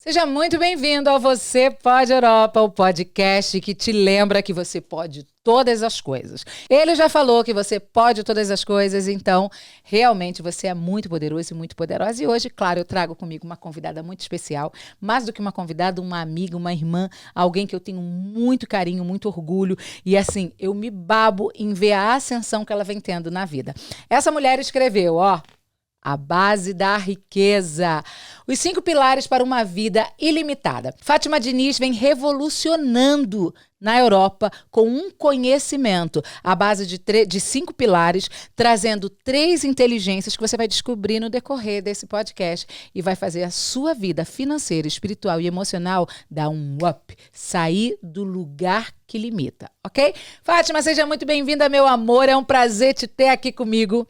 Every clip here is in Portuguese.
Seja muito bem-vindo ao Você Pode Europa, o podcast que te lembra que você pode todas as coisas. Ele já falou que você pode todas as coisas, então realmente você é muito poderoso e muito poderosa. E hoje, claro, eu trago comigo uma convidada muito especial, mais do que uma convidada, uma amiga, uma irmã, alguém que eu tenho muito carinho, muito orgulho e assim, eu me babo em ver a ascensão que ela vem tendo na vida. Essa mulher escreveu, A Base da Riqueza. Os 5 pilares para uma vida ilimitada. Fátima Diniz vem revolucionando na Europa com um conhecimento, à base de 5 pilares, trazendo 3 inteligências que você vai descobrir no decorrer desse podcast e vai fazer a sua vida financeira, espiritual e emocional dar um up, sair do lugar que limita, ok? Fátima, seja muito bem-vinda, meu amor. É um prazer te ter aqui comigo.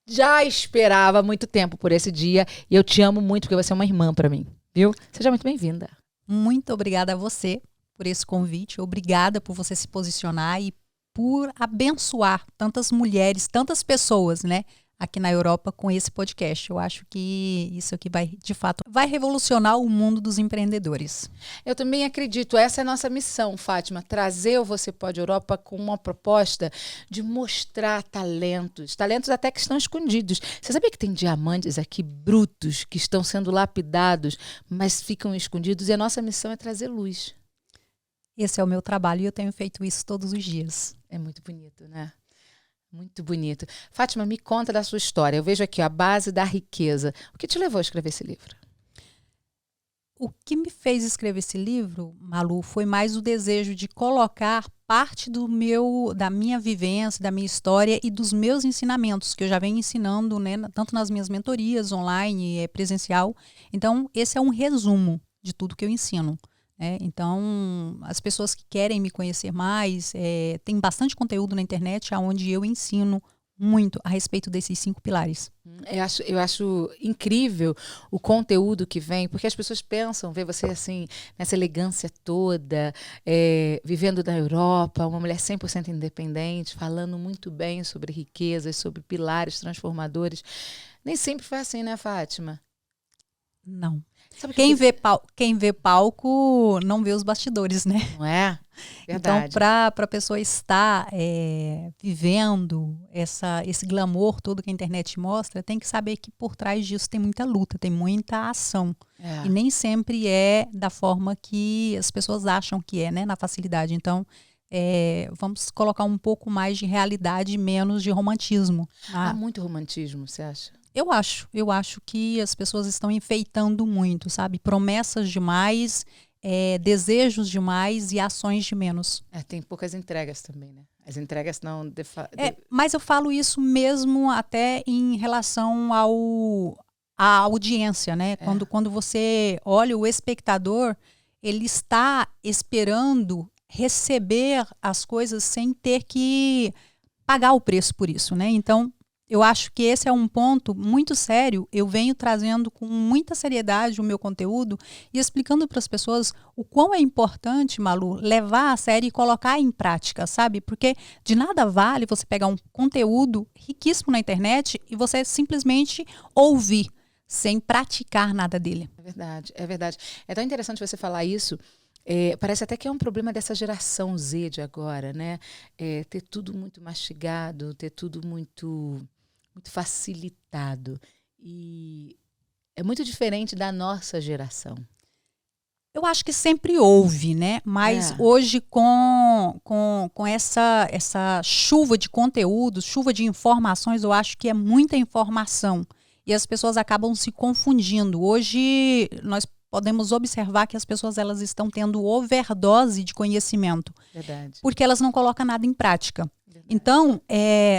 Já esperava há muito tempo por esse dia e eu te amo muito porque você é uma irmã para mim, viu? Seja muito bem-vinda. Muito obrigada a você por esse convite, obrigada por você se posicionar e por abençoar tantas mulheres, tantas pessoas, né, aqui na Europa com esse podcast. Eu acho que isso aqui vai, de fato, vai revolucionar o mundo dos empreendedores. Eu também acredito, essa é a nossa missão, Fátima, trazer o Você Pode Europa com uma proposta de mostrar talentos até que estão escondidos. Você sabia que tem diamantes aqui brutos que estão sendo lapidados, mas ficam escondidos? E a nossa missão é trazer luz. Esse é o meu trabalho e eu tenho feito isso todos os dias. É muito bonito, né? Muito bonito. Fátima, me conta da sua história. Eu vejo aqui A Base da Riqueza. O que te levou a escrever esse livro? O que me fez escrever esse livro, Malu, foi mais o desejo de colocar parte da minha vivência, da minha história e dos meus ensinamentos, que eu já venho ensinando, né, tanto nas minhas mentorias online e presencial. Então, esse é um resumo de tudo que eu ensino. Então, as pessoas que querem me conhecer mais, tem bastante conteúdo na internet onde eu ensino muito a respeito desses 5 pilares. Eu acho incrível o conteúdo que vem, porque as pessoas pensam, vê você assim, nessa elegância toda, vivendo na Europa, uma mulher 100% independente, falando muito bem sobre riquezas, sobre pilares transformadores. Nem sempre foi assim, né, Fátima? Não. Quem vê palco não vê os bastidores, né? Não é? Verdade. Então, para a pessoa estar vivendo esse glamour todo que a internet mostra, tem que saber que por trás disso tem muita luta, tem muita ação. E nem sempre é da forma que as pessoas acham que é, né? Na facilidade. Então, vamos colocar um pouco mais de realidade e menos de romantismo. Há muito romantismo, você acha? Eu acho que as pessoas estão enfeitando muito, sabe? Promessas demais, desejos demais e ações de menos. Tem poucas entregas também, né? As entregas não... Mas eu falo isso mesmo até em relação à audiência, né? Quando você olha o espectador, ele está esperando receber as coisas sem ter que pagar o preço por isso, né? Então, eu acho que esse é um ponto muito sério. Eu venho trazendo com muita seriedade o meu conteúdo e explicando para as pessoas o quão é importante, Malu, levar a sério e colocar em prática, sabe? Porque de nada vale você pegar um conteúdo riquíssimo na internet e você simplesmente ouvir, sem praticar nada dele. É verdade, é verdade. É tão interessante você falar isso. Parece até que é um problema dessa geração Z de agora, né? Ter tudo muito mastigado, ter tudo muito facilitado. E é muito diferente da nossa geração. Eu acho que sempre houve, né? Mas hoje com essa chuva de conteúdos, chuva de informações, eu acho que é muita informação. E as pessoas acabam se confundindo. Hoje nós podemos observar que as pessoas elas estão tendo overdose de conhecimento. Verdade. Porque elas não colocam nada em prática. Verdade. Então,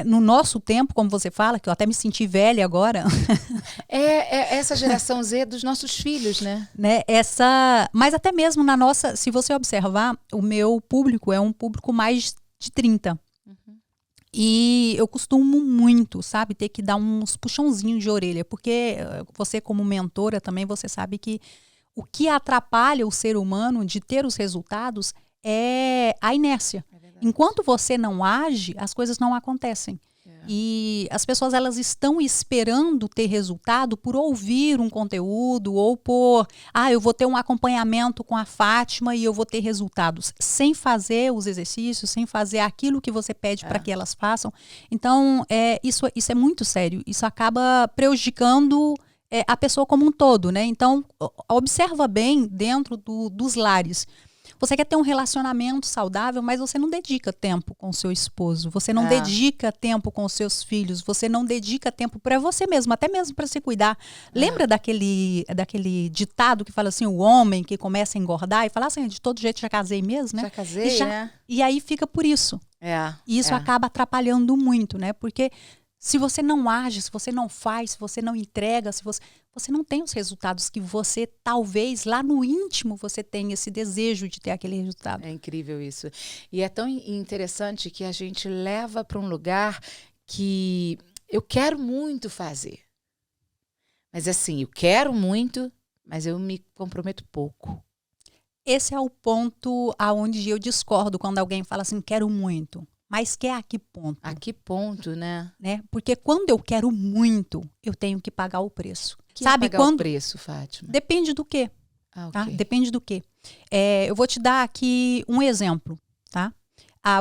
no nosso tempo, como você fala, que eu até me senti velha agora. Essa geração Z dos nossos filhos, né? Mas até mesmo na nossa, se você observar, o meu público é um público mais de 30. E eu costumo muito, sabe, ter que dar uns puxãozinhos de orelha, porque você como mentora também, você sabe que o que atrapalha o ser humano de ter os resultados é a inércia. Enquanto você não age, as coisas não acontecem. E as pessoas, elas estão esperando ter resultado por ouvir um conteúdo ou por, eu vou ter um acompanhamento com a Fátima e eu vou ter resultados, sem fazer os exercícios, sem fazer aquilo que você pede para que elas façam. Então, isso é muito sério. Isso acaba prejudicando a pessoa como um todo, né? Então, observa bem dentro dos lares. Você quer ter um relacionamento saudável, mas você não dedica tempo com o seu esposo, você não dedica tempo com os seus filhos, você não dedica tempo para você mesmo, até mesmo para se cuidar. Lembra daquele ditado que fala assim, o homem que começa a engordar e fala assim, de todo jeito já casei mesmo, né? Já casei, né? E aí fica por isso. E isso acaba atrapalhando muito, né? Porque se você não age, se você não faz, se você não entrega, se você não tem os resultados que você, talvez, lá no íntimo, você tenha esse desejo de ter aquele resultado. É incrível isso. E é tão interessante que a gente leva para um lugar que eu quero muito fazer. Mas assim, eu quero muito, mas eu me comprometo pouco. Esse é o ponto aonde eu discordo quando alguém fala assim, quero muito. Mas quer a que ponto? A que ponto, né? Porque quando eu quero muito, eu tenho que pagar o preço. Sabe pagar o preço, Fátima? Depende do quê? Tá? Depende do quê? Eu vou te dar aqui um exemplo, tá?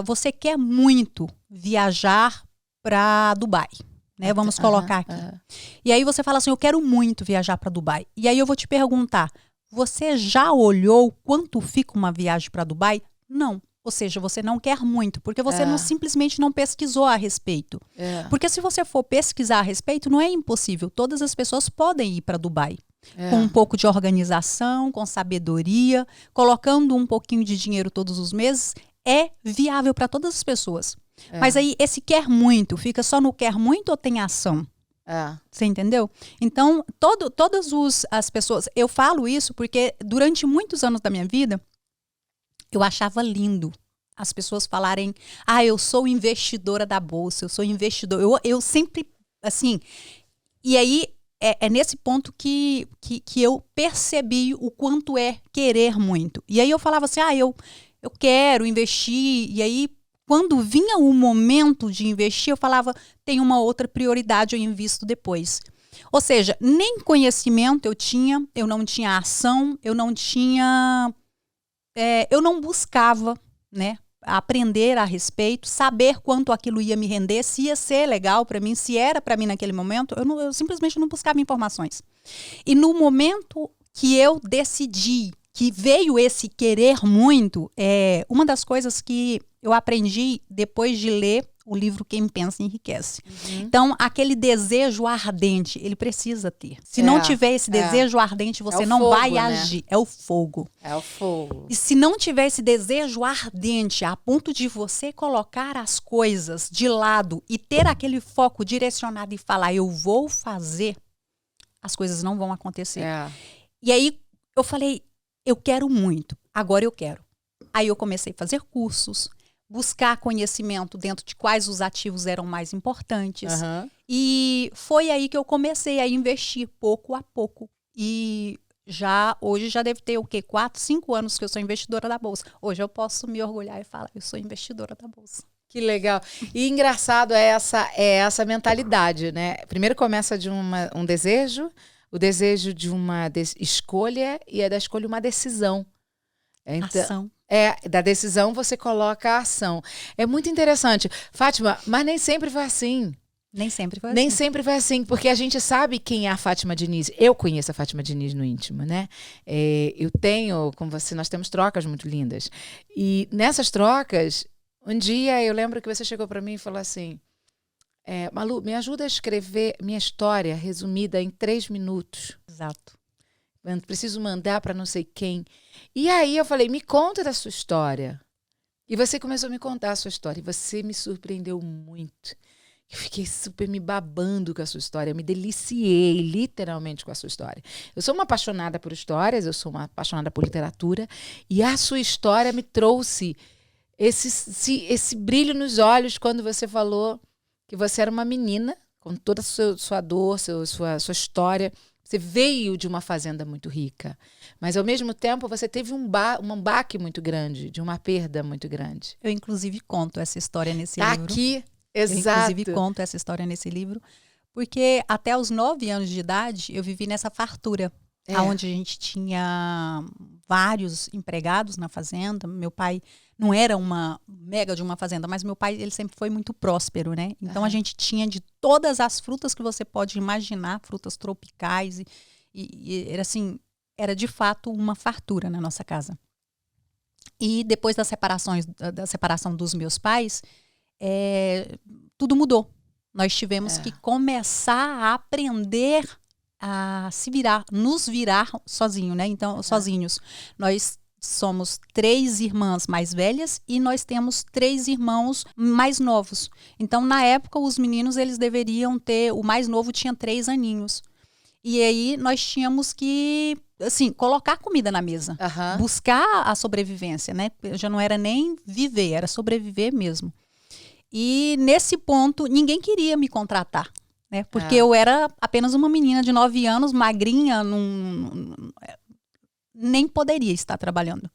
Você quer muito viajar para Dubai, né? Vamos colocar aqui. E aí você fala assim, eu quero muito viajar para Dubai. E aí eu vou te perguntar, você já olhou quanto fica uma viagem para Dubai? Não. Ou seja, você não quer muito, porque você simplesmente não pesquisou a respeito. Porque se você for pesquisar a respeito, não é impossível. Todas as pessoas podem ir para Dubai. Com um pouco de organização, com sabedoria, colocando um pouquinho de dinheiro todos os meses, é viável para todas as pessoas. Mas aí, esse quer muito, fica só no quer muito ou tem ação? Você entendeu? Então, todas as pessoas... Eu falo isso porque durante muitos anos da minha vida, eu achava lindo as pessoas falarem, eu sou investidora da bolsa, eu sou investidor. Eu sempre, assim... E aí, é nesse ponto que eu percebi o quanto é querer muito. E aí eu falava assim, eu quero investir. E aí, quando vinha o momento de investir, eu falava, tem uma outra prioridade, eu invisto depois. Ou seja, nem conhecimento eu tinha, eu não tinha ação, eu não buscava, né, aprender a respeito, saber quanto aquilo ia me render, se ia ser legal para mim, se era para mim naquele momento, eu simplesmente não buscava informações. E no momento que eu decidi, que veio esse querer muito, uma das coisas que eu aprendi depois de ler o livro Quem Pensa Enriquece. Então, aquele desejo ardente, ele precisa ter. Se não tiver esse desejo ardente, você não vai agir. É o fogo. É o fogo. E se não tiver esse desejo ardente, a ponto de você colocar as coisas de lado e ter aquele foco direcionado e falar, eu vou fazer, as coisas não vão acontecer. E aí, eu falei, eu quero muito, agora eu quero. Aí eu comecei a fazer cursos, buscar conhecimento dentro de quais os ativos eram mais importantes. E foi aí que eu comecei a investir pouco a pouco. E hoje já deve ter o quê? 4, 5 anos que eu sou investidora da Bolsa. Hoje eu posso me orgulhar e falar, eu sou investidora da Bolsa. Que legal. E engraçado é essa mentalidade, né? Primeiro começa de um desejo, o desejo de uma escolha, e é da escolha uma decisão. Então, ação. Da decisão você coloca a ação. É muito interessante. Fátima, mas nem sempre foi assim. Nem sempre foi assim. Nem sempre foi assim, porque a gente sabe quem é a Fátima Diniz. Eu conheço a Fátima Diniz no íntimo, né? Eu tenho, com você, nós temos trocas muito lindas. E nessas trocas, um dia eu lembro que você chegou para mim e falou assim, Malu, me ajuda a escrever minha história resumida em 3 minutos. Exato. Eu preciso mandar para não sei quem. E aí eu falei, me conta da sua história. E você começou a me contar a sua história. E você me surpreendeu muito. Eu fiquei super me babando com a sua história. Eu me deliciei literalmente com a sua história. Eu sou uma apaixonada por histórias, eu sou uma apaixonada por literatura. E a sua história me trouxe esse brilho nos olhos quando você falou que você era uma menina, com toda a sua dor, sua história. Você veio de uma fazenda muito rica, mas ao mesmo tempo você teve um baque muito grande, de uma perda muito grande. Eu inclusive conto essa história nesse livro. Aqui, Exato. Eu, inclusive, conto essa história nesse livro. Porque até os 9 anos de idade, eu vivi nessa fartura. Onde a gente tinha vários empregados na fazenda. Meu pai não era uma mega de uma fazenda, mas meu pai ele sempre foi muito próspero, né? Então a gente tinha de todas as frutas que você pode imaginar, frutas tropicais. E era assim, era de fato uma fartura na nossa casa. E depois da separação dos meus pais, tudo mudou. Nós tivemos que começar a aprender a se virar, nos virar sozinho, né? Então, sozinhos. Nós somos 3 irmãs mais velhas e nós temos 3 irmãos mais novos. Então, na época, os meninos, eles deveriam ter... O mais novo tinha 3 aninhos. E aí, nós tínhamos que, assim, colocar comida na mesa. Buscar a sobrevivência, né? Já não era nem viver, era sobreviver mesmo. E, nesse ponto, ninguém queria me contratar. Porque eu era apenas uma menina de 9 anos, magrinha, nem poderia estar trabalhando.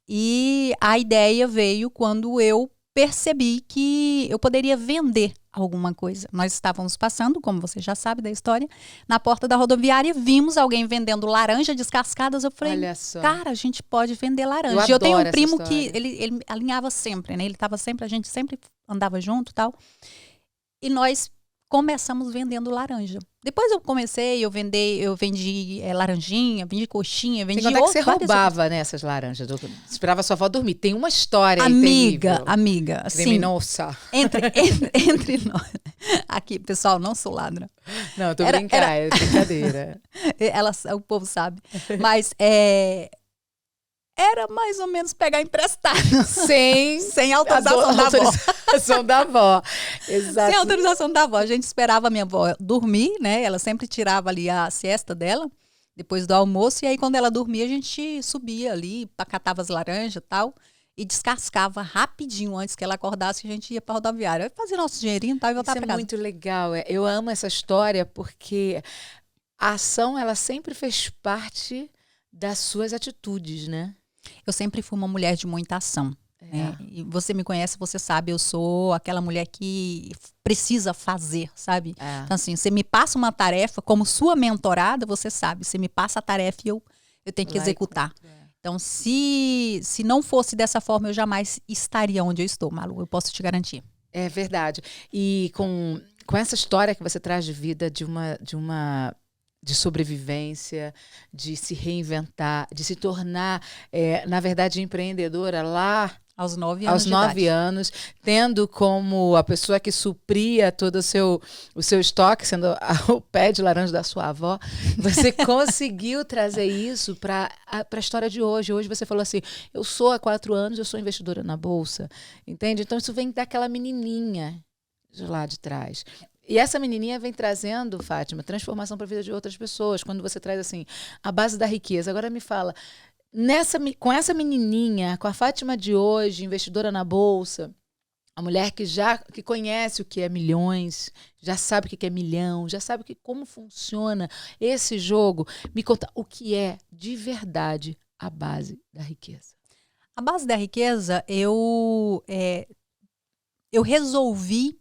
E a ideia veio quando eu percebi que eu poderia vender alguma coisa. Nós estávamos passando, como você já sabe da história, na porta da rodoviária, vimos alguém vendendo laranja descascadas. Eu falei, cara, a gente pode vender laranja. Eu tenho um primo que ele alinhava sempre, né? Ele estava sempre, a gente sempre andava junto e tal. E nós começamos vendendo laranja. Depois eu vendi laranjinha, vendi coxinha, vendi outras. Você roubava, né, essas laranjas? Esperava sua avó dormir. Tem uma história amiga, criminosa. Entre nós. Aqui, pessoal, não sou ladra. Não, eu tô brincando, é brincadeira. O povo sabe. Mas era mais ou menos pegar emprestado. Sem autorização da avó. Exato. Sem autorização da avó. A gente esperava a minha avó dormir, né? Ela sempre tirava ali a siesta dela, depois do almoço. E aí, quando ela dormia, a gente subia ali, catava as laranjas e tal, e descascava rapidinho antes que ela acordasse, e a gente ia para a rodoviária. Fazia nosso dinheirinho e tal, e voltava para casa. Isso é muito legal. Eu amo essa história porque a ação, ela sempre fez parte das suas atitudes, né? Eu sempre fui uma mulher de muita ação. Né? E você me conhece, você sabe, eu sou aquela mulher que precisa fazer, sabe? Então, assim, você me passa uma tarefa, como sua mentorada, você sabe, você me passa a tarefa e eu tenho que executar. Então, se não fosse dessa forma, eu jamais estaria onde eu estou, Malu, eu posso te garantir. É verdade. E com essa história que você traz de vida, de sobrevivência, de se reinventar, de se tornar, na verdade, empreendedora lá aos 9 anos. Aos 9 anos, tendo como a pessoa que supria todo o seu estoque, sendo o pé de laranja da sua avó, você conseguiu trazer isso para a história de hoje. Hoje você falou assim, eu sou há 4 anos, eu sou investidora na Bolsa, entende? Então isso vem daquela menininha de lá de trás. E essa menininha vem trazendo, Fátima, transformação para a vida de outras pessoas. Quando você traz assim, a base da riqueza. Agora me fala, com essa menininha, com a Fátima de hoje, investidora na Bolsa, a mulher que conhece o que é milhões, já sabe o que é milhão, já sabe como funciona esse jogo, me conta o que é de verdade a base da riqueza. A base da riqueza, eu resolvi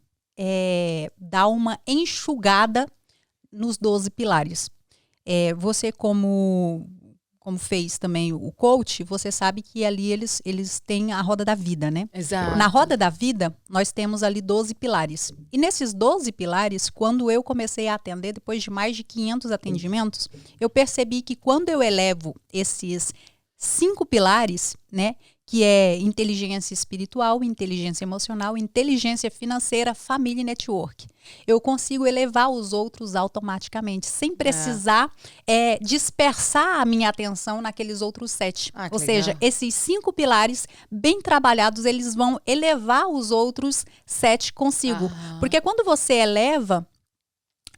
dar uma enxugada nos 12 pilares. Você, como fez também o coach, você sabe que ali eles têm a roda da vida, né? Exato. Na roda da vida, nós temos ali 12 pilares. E nesses 12 pilares, quando eu comecei a atender, depois de mais de 500 atendimentos, eu percebi que quando eu elevo esses 5 pilares, né? Que é inteligência espiritual, inteligência emocional, inteligência financeira, família e network. Eu consigo elevar os outros automaticamente, sem precisar dispersar a minha atenção naqueles outros 7. Ou seja, esses 5 pilares bem trabalhados, eles vão elevar os outros 7 consigo. Porque quando você eleva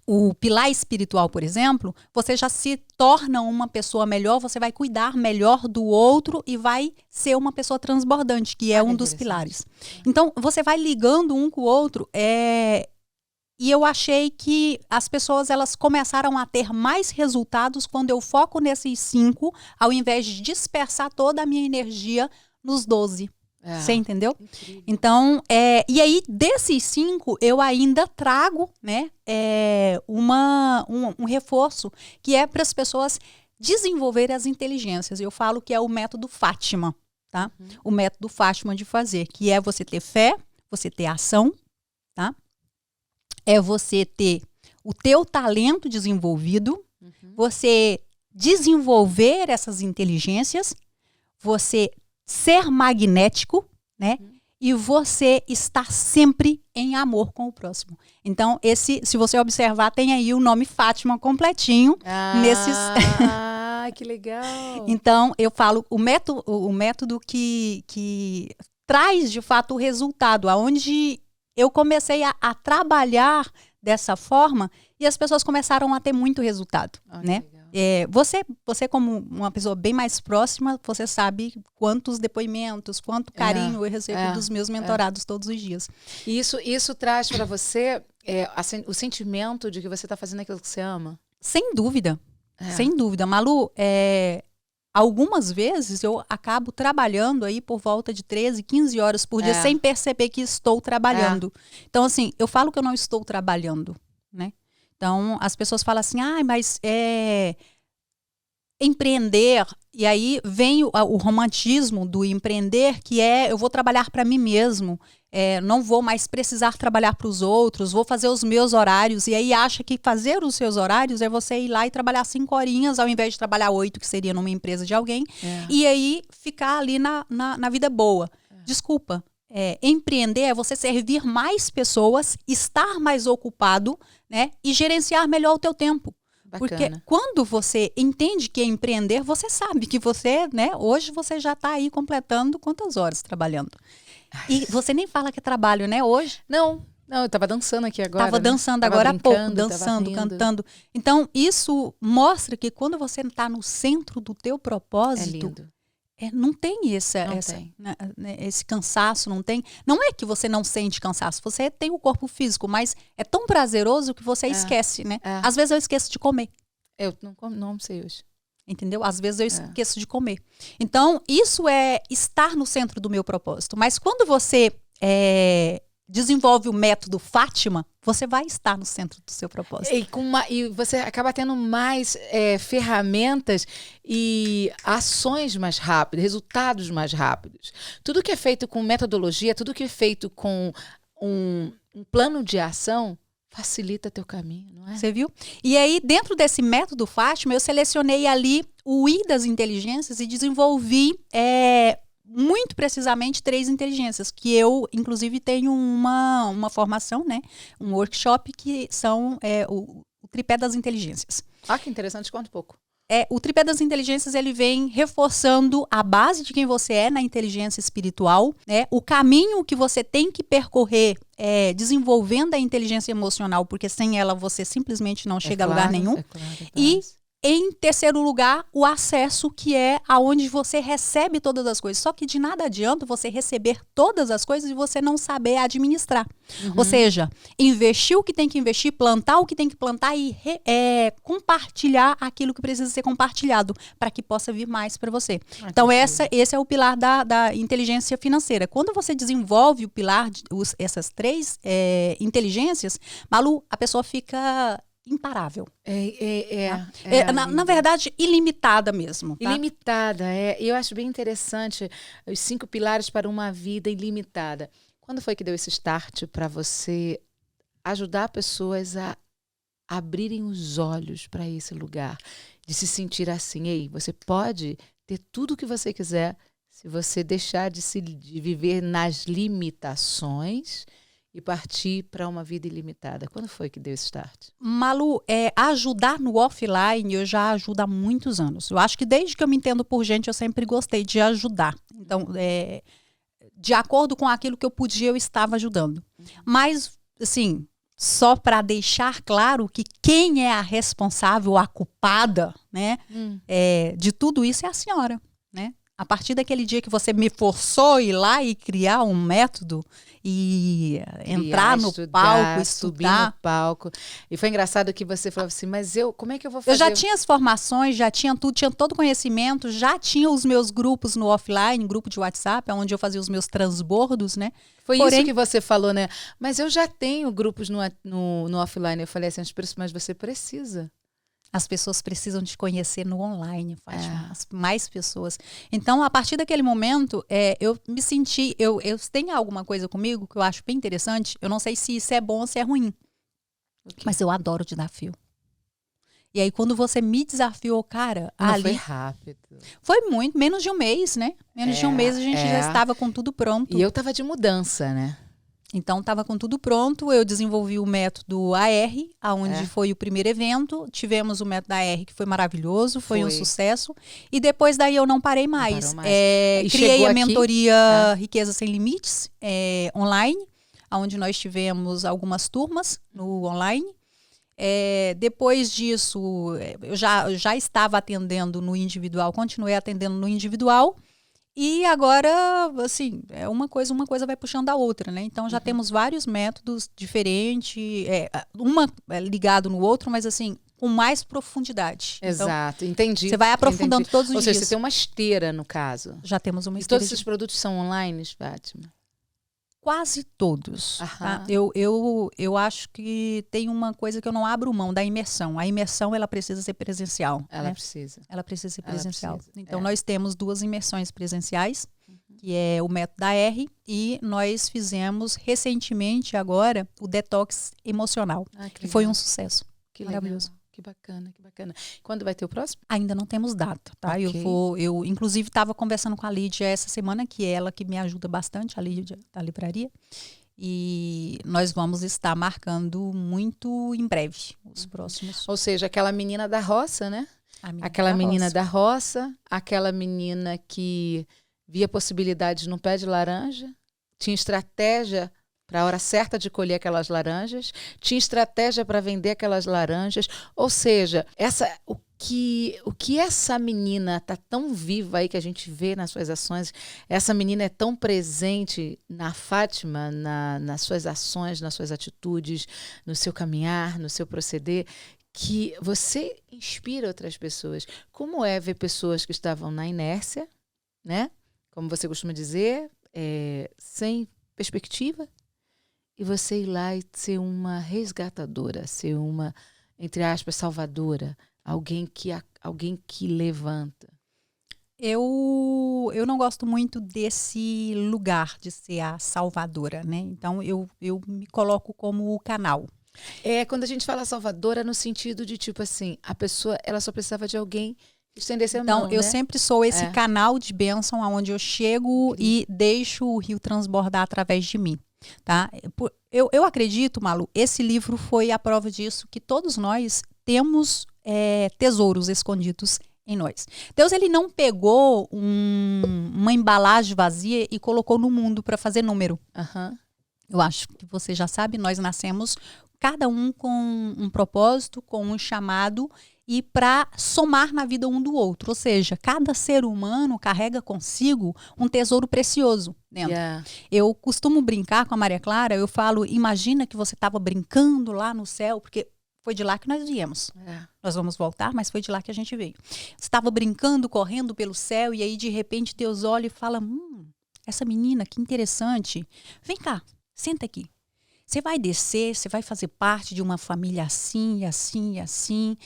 o pilar espiritual, por exemplo, você já se torna uma pessoa melhor, você vai cuidar melhor do outro e vai ser uma pessoa transbordante, que é um dos pilares. Então, você vai ligando um com o outro, e eu achei que as pessoas elas começaram a ter mais resultados quando eu foco nesses 5, ao invés de dispersar toda a minha energia nos 12. Você entendeu? Incrível. Então, e aí, desses 5, eu ainda trago, né, um reforço que é para as pessoas desenvolverem as inteligências. Eu falo que é o método Fátima, tá? O método Fátima de fazer, que é você ter fé, você ter ação, tá? É você ter o teu talento desenvolvido, você desenvolver essas inteligências, você ser magnético, né? E você estar sempre em amor com o próximo. Então, se você observar, tem aí o nome Fátima completinho nesses. Ah, que legal! Então, eu falo o método que traz de fato o resultado, aonde eu comecei a trabalhar dessa forma e as pessoas começaram a ter muito resultado, né? Você como uma pessoa bem mais próxima, você sabe quantos depoimentos, quanto carinho eu recebo dos meus mentorados todos os dias. E isso traz para você o sentimento de que você está fazendo aquilo que você ama? Sem dúvida. Sem dúvida. Malu, algumas vezes eu acabo trabalhando aí por volta de 13, 15 horas por dia sem perceber que estou trabalhando. Então, assim, eu falo que eu não estou trabalhando, né? Então, as pessoas falam assim, mas empreender, e aí vem o romantismo do empreender, que eu vou trabalhar para mim mesmo, não vou mais precisar trabalhar para os outros, vou fazer os meus horários, e aí acha que fazer os seus horários é você ir lá e trabalhar 5 horinhas, ao invés de trabalhar 8, que seria numa empresa de alguém, e aí ficar ali na vida boa. Desculpa. Empreender é você servir mais pessoas, estar mais ocupado, né, e gerenciar melhor o teu tempo. Bacana. Porque quando você entende que é empreender, você sabe que você, né, hoje você já está aí completando quantas horas trabalhando. E você nem fala que é trabalho, né, hoje? Não, eu estava dançando aqui agora. Estava dançando agora há pouco, dançando, cantando. Então, isso mostra que quando você está no centro do teu propósito... É lindo. Não tem esse cansaço, não tem. Não é que você não sente cansaço, você tem o corpo físico, mas é tão prazeroso que você esquece, né? Às vezes eu esqueço de comer. Eu não sei hoje. Entendeu? Às vezes eu esqueço de comer. Então, isso é estar no centro do meu propósito. Mas quando você desenvolve o método Fátima, você vai estar no centro do seu propósito. E você acaba tendo mais ferramentas e ações mais rápidas, resultados mais rápidos. Tudo que é feito com metodologia, tudo que é feito com um plano de ação, facilita teu caminho, não é? Você viu? E aí, dentro desse método Fátima, eu selecionei ali o I das inteligências e desenvolvi... muito precisamente 3 inteligências, que eu, inclusive, tenho uma formação, né? Um workshop que são o tripé das inteligências. Que interessante, conta um pouco. O tripé das inteligências, ele vem reforçando a base de quem você é na inteligência espiritual, né? O caminho que você tem que percorrer desenvolvendo a inteligência emocional, porque sem ela você simplesmente não chega a lugar nenhum. E em terceiro lugar, o acesso, que é aonde você recebe todas as coisas. Só que de nada adianta você receber todas as coisas e você não saber administrar. Ou seja, investir o que tem que investir, plantar o que tem que plantar e compartilhar aquilo que precisa ser compartilhado para que possa vir mais para você. Então, esse é o pilar da inteligência financeira. Quando você desenvolve o pilar, essas 3 inteligências, Malu, a pessoa fica... imparável. Na verdade, ilimitada mesmo. Tá? Ilimitada, eu acho bem interessante os 5 pilares para uma vida ilimitada. Quando foi que deu esse start para você ajudar pessoas a abrirem os olhos para esse lugar? De se sentir assim, você pode ter tudo o que você quiser se você deixar de viver nas limitações e partir para uma vida ilimitada. Quando foi que deu esse start? Malu, ajudar no offline eu já ajudo há muitos anos. Eu acho que desde que eu me entendo por gente, eu sempre gostei de ajudar. Então, de acordo com aquilo que eu podia, eu estava ajudando. Mas, assim, só para deixar claro que quem é a responsável, a culpada, né, de tudo isso é a senhora, né? A partir daquele dia que você me forçou a ir lá e criar um método e entrar no palco, subir estudar. no palco. E foi engraçado que você falou assim, mas como é que eu vou fazer? Eu já tinha as formações, já tinha tudo, tinha todo o conhecimento, já tinha os meus grupos no offline, grupo de WhatsApp, onde eu fazia os meus transbordos, né? Foi isso que você falou, né? Mas eu já tenho grupos no offline. Eu falei assim, mas você precisa. As pessoas precisam te conhecer no online, Fátima, mais pessoas. Então, a partir daquele momento, eu me senti... Eu tenho alguma coisa comigo que eu acho bem interessante. Eu não sei se isso é bom ou se é ruim. Okay. Mas eu adoro desafio. E aí, quando você me desafiou, cara... ali, foi rápido. Foi muito, menos de um mês, né? Menos de um mês a gente já estava com tudo pronto. E eu estava de mudança, né? Então, estava com tudo pronto, eu desenvolvi o método AR, onde foi o primeiro evento, tivemos o método AR, que foi maravilhoso, foi um sucesso, e depois daí eu não parei mais. Criei a mentoria Riqueza Sem Limites, online, onde nós tivemos algumas turmas no online. Depois disso, eu já estava atendendo no individual, continuei atendendo no individual. E agora, assim, uma coisa vai puxando a outra, né? Então, já temos vários métodos diferentes, uma ligado no outro, mas assim, com mais profundidade. Exato, então, entendi. Você vai aprofundando todos os dias. Ou seja, você tem uma esteira, no caso. Já temos uma esteira. E todos esses produtos são online, Fátima? Quase todos. Tá? Eu acho que tem uma coisa que eu não abro mão, da imersão. A imersão, ela precisa ser presencial. Ela precisa. Ela precisa ser presencial. Então, nós temos 2 imersões presenciais, que é o método AR, e nós fizemos recentemente, agora, o detox emocional, que foi um sucesso. Que maravilhoso. Legal. Que bacana, que bacana. Quando vai ter o próximo? Ainda não temos data, tá? Okay. Eu inclusive, estava conversando com a Lídia essa semana, que é ela que me ajuda bastante, a Lídia da livraria. E nós vamos estar marcando muito em breve os próximos. Ou seja, aquela menina da roça, né? Aquela menina da roça, aquela menina que via possibilidades no pé de laranja, tinha estratégia para a hora certa de colher aquelas laranjas, tinha estratégia para vender aquelas laranjas. Ou seja, o que essa menina está tão viva aí, que a gente vê nas suas ações, essa menina é tão presente na Fátima, nas suas ações, nas suas atitudes, no seu caminhar, no seu proceder, que você inspira outras pessoas. Como é ver pessoas que estavam na inércia, né? Como você costuma dizer, sem perspectiva, e você ir lá e ser uma resgatadora, ser uma, entre aspas, salvadora, alguém que levanta. Eu não gosto muito desse lugar de ser a salvadora, né? Então, eu me coloco como o canal. Quando a gente fala salvadora, no sentido de, tipo assim, a pessoa, ela só precisava de alguém que estendesse a mão, Então, eu sempre sou esse canal de bênção, aonde eu chego e deixo o rio transbordar através de mim. Tá? Eu acredito, Malu, esse livro foi a prova disso, que todos nós temos tesouros escondidos em nós. Deus, ele não pegou uma embalagem vazia e colocou no mundo para fazer número. Eu acho que você já sabe, nós nascemos cada um com um propósito, com um chamado, e para somar na vida um do outro. Ou seja, cada ser humano carrega consigo um tesouro precioso dentro. Eu costumo brincar com a Maria Clara, eu falo, imagina que você estava brincando lá no céu, porque foi de lá que nós viemos. Nós vamos voltar, mas foi de lá que a gente veio. Você estava brincando, correndo pelo céu, e aí de repente Deus olha e fala, essa menina, que interessante, vem cá, senta aqui. Você vai descer, você vai fazer parte de uma família assim, assim, assim.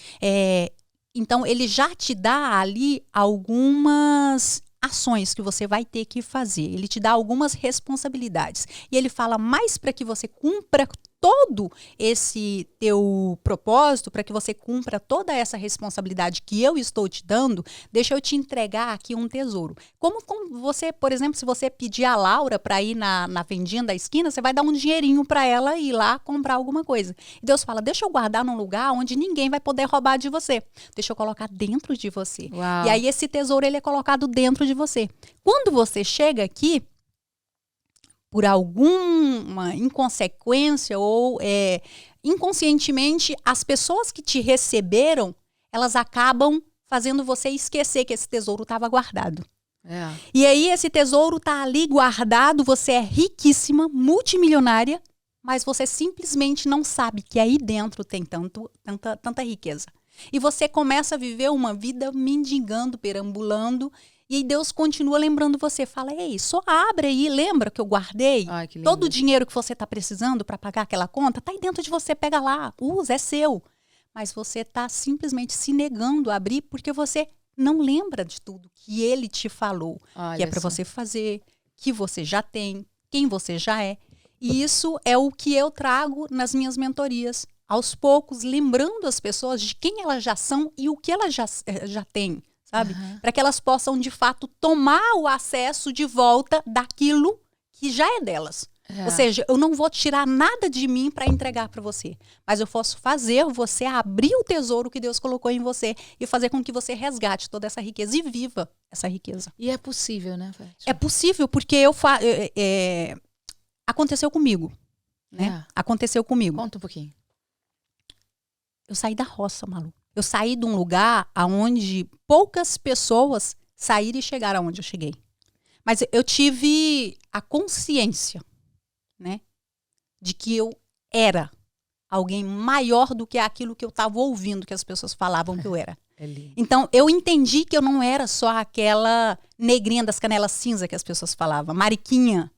Então, ele já te dá ali algumas ações que você vai ter que fazer. Ele te dá algumas responsabilidades. E ele fala, mais para que você cumpra todo esse teu propósito, para que você cumpra toda essa responsabilidade que eu estou te dando, deixa eu te entregar aqui um tesouro. Como você, por exemplo, se você pedir a Laura para ir na vendinha da esquina, você vai dar um dinheirinho para ela ir lá comprar alguma coisa. E Deus fala, deixa eu guardar num lugar onde ninguém vai poder roubar de você. Deixa eu colocar dentro de você. Uau. E aí esse tesouro, ele é colocado dentro de você. Quando você chega aqui, por alguma inconsequência ou inconscientemente, as pessoas que te receberam, elas acabam fazendo você esquecer que esse tesouro estava guardado. E aí esse tesouro tá ali guardado, você é riquíssima, multimilionária, mas você simplesmente não sabe que aí dentro tem tanta riqueza. E você começa a viver uma vida mendigando, perambulando, e aí Deus continua lembrando você. Fala, ei, só abre aí, lembra que eu guardei? Ai, que lindo. Todo o dinheiro que você está precisando para pagar aquela conta, tá aí dentro de você, pega lá, usa, é seu. Mas você está simplesmente se negando a abrir porque você não lembra de tudo que ele te falou. Olha que é para só. você fazer, que você já tem, quem você já é. E isso é o que eu trago nas minhas mentorias. Aos poucos, lembrando as pessoas de quem elas já são e o que elas já têm, sabe? Para que elas possam, de fato, tomar o acesso de volta daquilo que já é delas. Ou seja, eu não vou tirar nada de mim para entregar para você, mas eu posso fazer você abrir o tesouro que Deus colocou em você e fazer com que você resgate toda essa riqueza e viva essa riqueza. E é possível, né, Fátima? É possível, porque aconteceu comigo, né? Aconteceu comigo. Conta um pouquinho. Eu saí da roça, Malu. Eu saí de um lugar onde poucas pessoas saíram e chegaram aonde eu cheguei. Mas eu tive a consciência, né, de que eu era alguém maior do que aquilo que eu estava ouvindo que as pessoas falavam que eu era. Então, eu entendi que eu não era só aquela negrinha das canelas cinza que as pessoas falavam, mariquinha,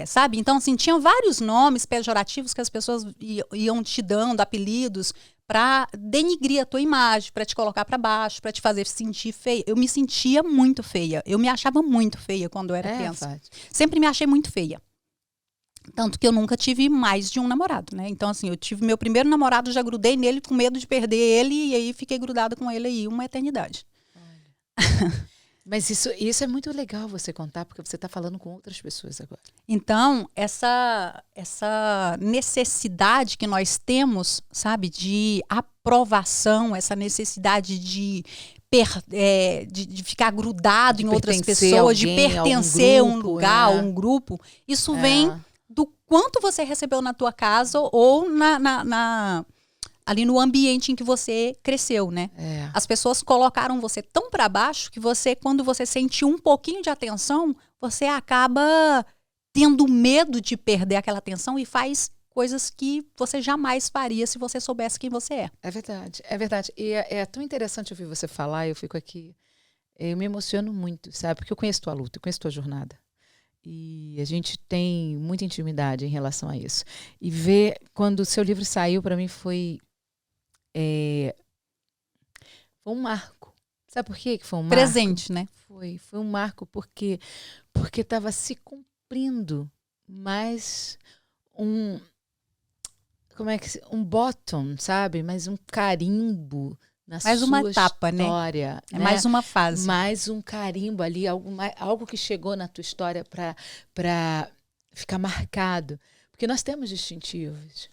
sabe? Então, assim, tinham vários nomes pejorativos que as pessoas iam te dando, apelidos, para denigrir a tua imagem, para te colocar para baixo, para te fazer sentir feia. Eu me sentia muito feia. Eu me achava muito feia quando eu era criança. Fátima. Sempre me achei muito feia. Tanto que eu nunca tive mais de um namorado, né? Então, assim, eu tive meu primeiro namorado, já grudei nele com medo de perder ele, e aí fiquei grudada com ele aí uma eternidade. Mas isso é muito legal você contar, porque você está falando com outras pessoas agora. Então, essa necessidade que nós temos, sabe, de aprovação, essa necessidade de ficar grudado em outras pessoas, de pertencer a um lugar, a um grupo, isso vem do quanto você recebeu na tua casa ou ali no ambiente em que você cresceu, né? As pessoas colocaram você tão para baixo que você, quando você sente um pouquinho de atenção, você acaba tendo medo de perder aquela atenção e faz coisas que você jamais faria se você soubesse quem você é. É verdade, é verdade. E é tão interessante ouvir você falar, eu fico aqui, eu me emociono muito, sabe? Porque eu conheço tua luta, eu conheço tua jornada. E a gente tem muita intimidade em relação a isso. E ver, quando o seu livro saiu, para mim foi um marco. Sabe por quê que foi um marco? Presente, né? Foi um marco porque estava se cumprindo mais um bottom, sabe? Mais um carimbo na mais sua uma etapa, história. Né? É mais uma fase. Mais um carimbo ali, algo que chegou na tua história para ficar marcado. Porque nós temos distintivos.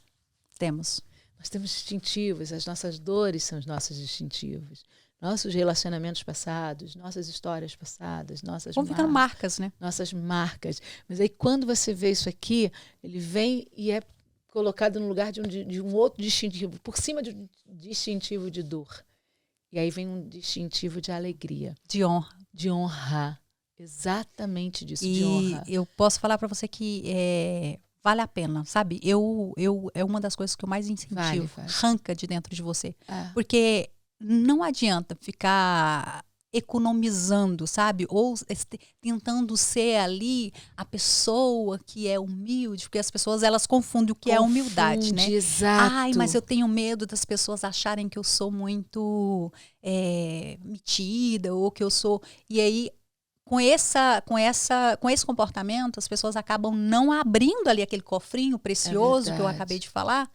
Nós temos distintivos, as nossas dores são os nossos distintivos. Nossos relacionamentos passados, nossas histórias passadas, nossas vão ficando marcas, né? Nossas marcas. Mas aí quando você vê isso aqui, ele vem e é colocado no lugar de um outro distintivo, por cima de um distintivo de dor. E aí vem um distintivo de alegria. De honra. De honra. Exatamente disso, e de honra. Eu posso falar para você que vale a pena, sabe? É uma das coisas que eu mais incentivo. Arranca de dentro de você. Porque não adianta ficar economizando, sabe? Ou tentando ser ali a pessoa que é humilde, porque as pessoas elas confundem o que é humildade, né? Exato. Ai, mas eu tenho medo das pessoas acharem que eu sou muito metida ou que eu sou. E aí com esse comportamento, as pessoas acabam não abrindo ali aquele cofrinho precioso que eu acabei de falar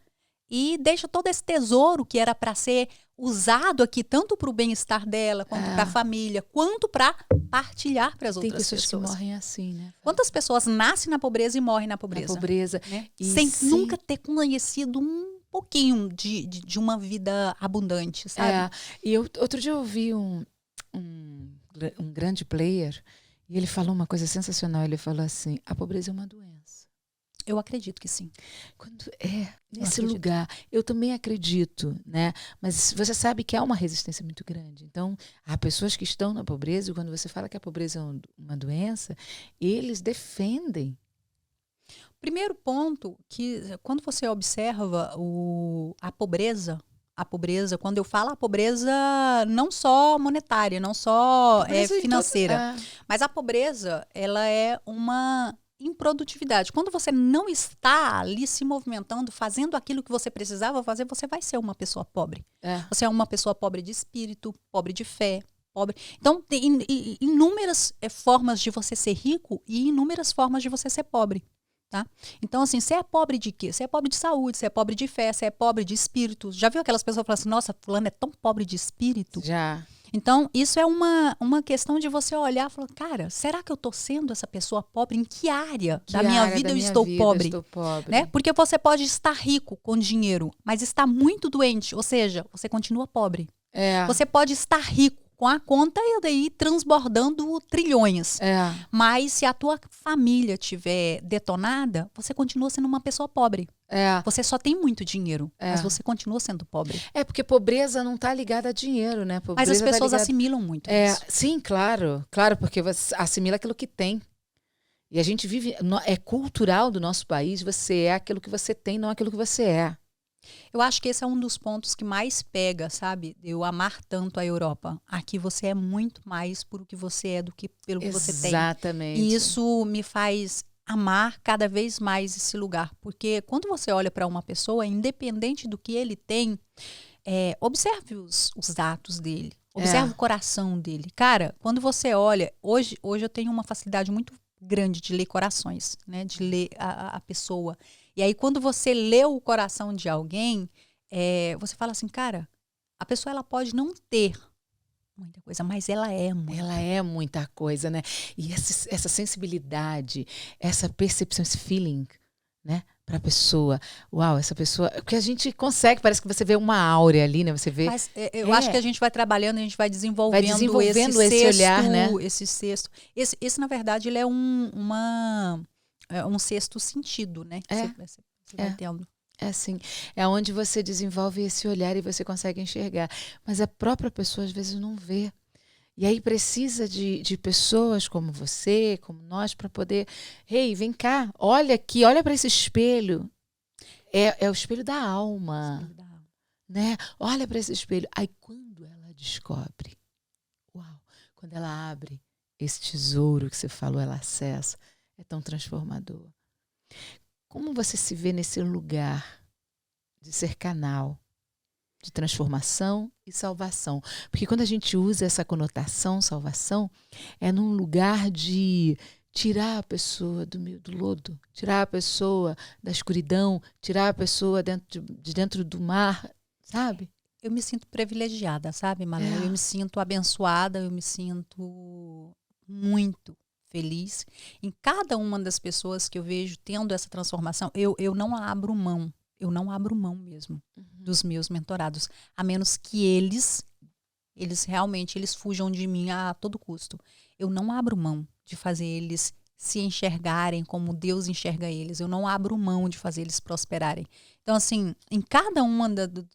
e deixa todo esse tesouro que era para ser usado aqui tanto para o bem-estar dela, quanto para a família, quanto para partilhar para as outras pessoas. Tem pessoas que morrem assim, né? Quantas pessoas nascem na pobreza e morrem na pobreza? Na pobreza. Né? Sem nunca ter conhecido um pouquinho de uma vida abundante, sabe? E outro dia eu ouvi um grande player, e ele falou uma coisa sensacional. Ele falou assim: a pobreza é uma doença. Eu acredito que sim. Nesse lugar, eu também acredito, né? Mas você sabe que há uma resistência muito grande. Então, há pessoas que estão na pobreza, e quando você fala que a pobreza é uma doença, eles defendem. Primeiro ponto, que quando você observa a pobreza, quando eu falo a pobreza não só monetária, não só financeira, mas a pobreza, ela é uma improdutividade. Quando você não está ali se movimentando, fazendo aquilo que você precisava fazer, você vai ser uma pessoa pobre. Você é uma pessoa pobre de espírito, pobre de fé, pobre. Então, tem inúmeras formas de você ser rico e inúmeras formas de você ser pobre. Tá? Então, assim, você é pobre de quê? Você é pobre de saúde, você é pobre de fé, você é pobre de espírito. Já viu aquelas pessoas que falam assim, nossa, fulano é tão pobre de espírito? Já. Então, isso é uma questão de você olhar e falar, cara, será que eu estou sendo essa pessoa pobre? Em que área da minha vida eu estou pobre? Né? Porque você pode estar rico com dinheiro, mas está muito doente, ou seja, você continua pobre. Você pode estar rico com a conta e daí transbordando trilhões. Mas se a tua família estiver detonada, você continua sendo uma pessoa pobre. Você só tem muito dinheiro, mas você continua sendo pobre. Porque pobreza não está ligada a dinheiro, né? Mas as pessoas assimilam muito isso. Sim, claro, porque você assimila aquilo que tem. E a gente vive, é cultural do nosso país, você é aquilo que você tem, não aquilo que você é. Eu acho que esse é um dos pontos que mais pega, sabe? Eu amar tanto a Europa. Aqui você é muito mais por o que você é do que pelo que você tem. Exatamente. E isso me faz amar cada vez mais esse lugar. Porque quando você olha para uma pessoa, independente do que ele tem, observe os atos dele. Observe o coração dele. Cara, quando você olha... Hoje eu tenho uma facilidade muito grande de ler corações, né? De ler a pessoa. E aí, quando você lê o coração de alguém, você fala assim, cara, a pessoa ela pode não ter muita coisa, mas ela é muita. Ela é muita coisa, né? E essa sensibilidade, essa percepção, esse feeling, né? Para a pessoa. Uau, essa pessoa... Porque a gente consegue, parece que você vê uma áurea ali, né? Você vê... Mas eu acho que a gente vai trabalhando, a gente vai desenvolvendo esse olhar, né? Esse sexto. Esse, na verdade, ele é um sexto sentido, né? Você vai tendo. Assim, é onde você desenvolve esse olhar e você consegue enxergar. Mas a própria pessoa, às vezes, não vê. E aí precisa de pessoas como você, como nós, para poder... Hey, vem cá, olha aqui, olha para esse espelho. É o espelho da alma. Né? Olha para esse espelho. Aí quando ela descobre, quando ela abre esse tesouro que você falou, ela acessa, é tão transformador. Como você se vê nesse lugar de ser canal de transformação e salvação? Porque quando a gente usa essa conotação, salvação, é num lugar de tirar a pessoa do meio do lodo, tirar a pessoa da escuridão, tirar a pessoa de dentro do mar, sabe? Eu me sinto privilegiada, sabe, Malu? Eu me sinto abençoada, eu me sinto muito feliz. Em cada uma das pessoas que eu vejo tendo essa transformação, eu não abro mão. Eu não abro mão mesmo dos meus mentorados, a menos que eles realmente fujam de mim a todo custo. Eu não abro mão de fazer eles se enxergarem como Deus enxerga eles. Eu não abro mão de fazer eles prosperarem. Então, assim, em cada um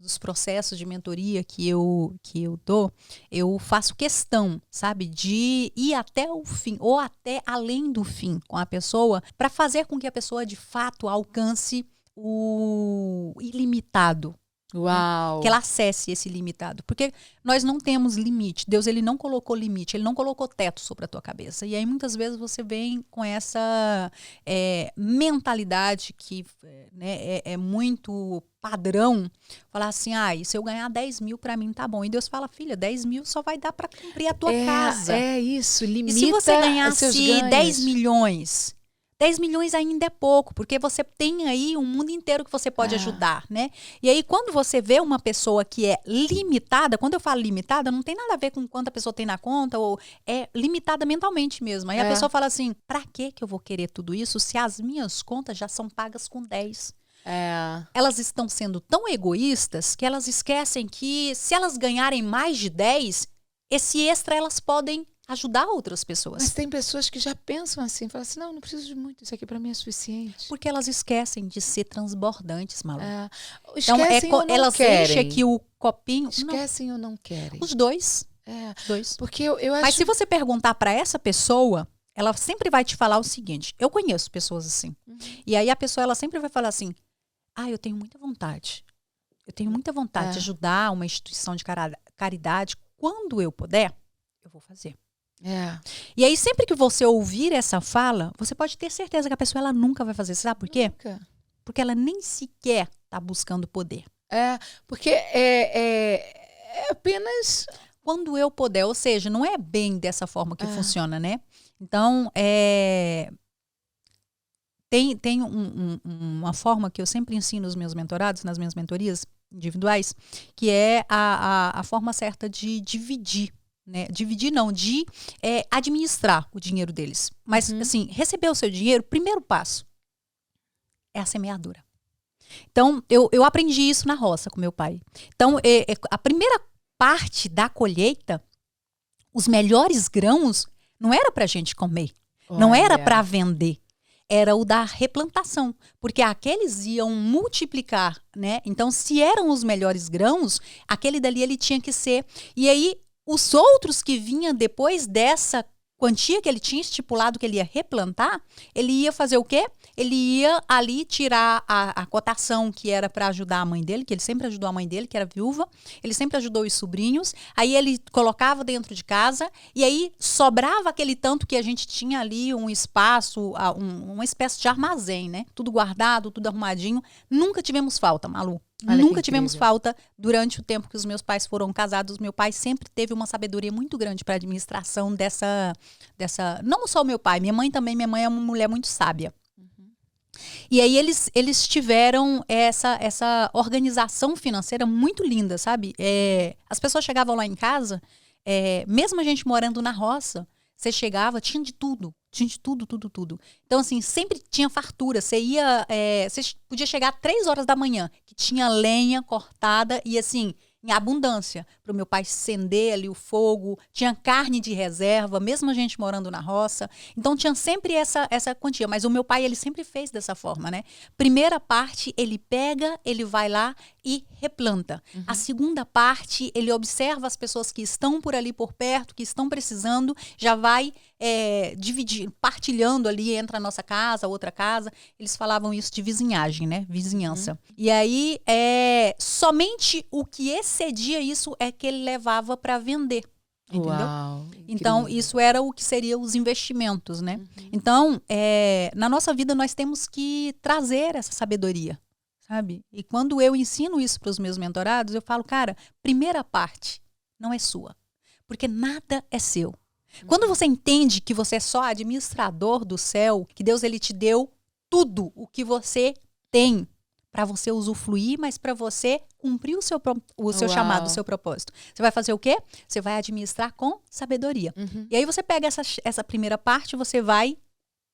dos processos de mentoria que eu dou, eu faço questão, sabe, de ir até o fim, ou até além do fim com a pessoa, para fazer com que a pessoa, de fato, alcance o ilimitado. Uau! Que ela acesse esse ilimitado. Porque nós não temos limite. Deus, ele não colocou limite, ele não colocou teto sobre a tua cabeça. E aí, muitas vezes, você vem com essa mentalidade que é muito padrão. Falar assim, se eu ganhar 10 mil, pra mim tá bom. E Deus fala, filha, 10 mil só vai dar pra cumprir a tua casa. É isso, limita. E se você ganhasse seus ganhos. 10 milhões... 10 milhões ainda é pouco, porque você tem aí um mundo inteiro que você pode ajudar, né? E aí, quando você vê uma pessoa que é limitada, quando eu falo limitada, não tem nada a ver com quanto a pessoa tem na conta, ou é limitada mentalmente mesmo. Aí a pessoa fala assim, pra que eu vou querer tudo isso se as minhas contas já são pagas com 10? Elas estão sendo tão egoístas que elas esquecem que se elas ganharem mais de 10, esse extra elas podem ajudar outras pessoas. Mas tem pessoas que já pensam assim, falam assim, não preciso de muito, isso aqui para mim é suficiente. Porque elas esquecem de ser transbordantes, Malu. Esquecem Então, ou não elas querem. enchem aqui o copinho. Esquecem ou não querem. Os dois. Os dois. Porque eu acho... Mas se você perguntar para essa pessoa, ela sempre vai te falar o seguinte. Eu conheço pessoas assim. E aí a pessoa, ela sempre vai falar assim, eu tenho muita vontade. Eu tenho muita vontade de ajudar uma instituição de caridade. Quando eu puder, eu vou fazer. E aí, sempre que você ouvir essa fala, você pode ter certeza que a pessoa ela nunca vai fazer. Você sabe por quê? Nunca. Porque ela nem sequer está buscando poder. Porque é apenas... Quando eu puder, ou seja, não é bem dessa forma que funciona, né? Então, tem uma forma que eu sempre ensino os meus mentorados, nas minhas mentorias individuais, que é a forma certa de dividir. Né? Dividir não, de administrar o dinheiro deles. Mas, assim, receber o seu dinheiro, primeiro passo é a semeadura. Então, eu aprendi isso na roça com meu pai. Então, a primeira parte da colheita, os melhores grãos, não era para a gente comer. Não era para vender. Era o da replantação. Porque aqueles iam multiplicar, né? Então, se eram os melhores grãos, aquele dali ele tinha que ser... E aí, os outros que vinham depois dessa quantia que ele tinha estipulado que ele ia replantar, ele ia fazer o quê? Ele ia ali tirar a cotação que era para ajudar a mãe dele, que ele sempre ajudou a mãe dele, que era viúva, ele sempre ajudou os sobrinhos, aí ele colocava dentro de casa e aí sobrava aquele tanto que a gente tinha ali um espaço, uma espécie de armazém, né? Tudo guardado, tudo arrumadinho. Nunca tivemos falta, Malu. Nunca tivemos falta durante o tempo que os meus pais foram casados. Meu pai sempre teve uma sabedoria muito grande para a administração dessa... Não só o meu pai, minha mãe também. Minha mãe é uma mulher muito sábia. E aí eles tiveram essa organização financeira muito linda, sabe? As pessoas chegavam lá em casa, mesmo a gente morando na roça, você chegava, tinha de tudo. Tinha de tudo, tudo, tudo. Então, assim, sempre tinha fartura. Você podia chegar às 3 horas da manhã, que tinha lenha cortada e, assim, em abundância. Para o meu pai acender ali o fogo. Tinha carne de reserva, mesmo a gente morando na roça. Então, tinha sempre essa quantia. Mas o meu pai, ele sempre fez dessa forma, né? Primeira parte, ele pega, ele vai lá e replanta. A segunda parte, ele observa as pessoas que estão por ali, por perto, que estão precisando, já vai dividir, partilhando ali entre a nossa casa, a outra casa. Eles falavam isso de vizinhagem, né? Vizinhança. E aí, somente o que excedia isso é que ele levava para vender. Entendeu? Uau, então, isso era o que seria os investimentos, né? Então, na nossa vida, nós temos que trazer essa sabedoria, sabe? E quando eu ensino isso para os meus mentorados, eu falo, cara, primeira parte não é sua, porque nada é seu. Quando você entende que você é só administrador do céu, que Deus ele te deu tudo o que você tem para você usufruir, mas para você cumprir o seu chamado, o seu propósito. Você vai fazer o quê? Você vai administrar com sabedoria. E aí você pega essa primeira parte, você vai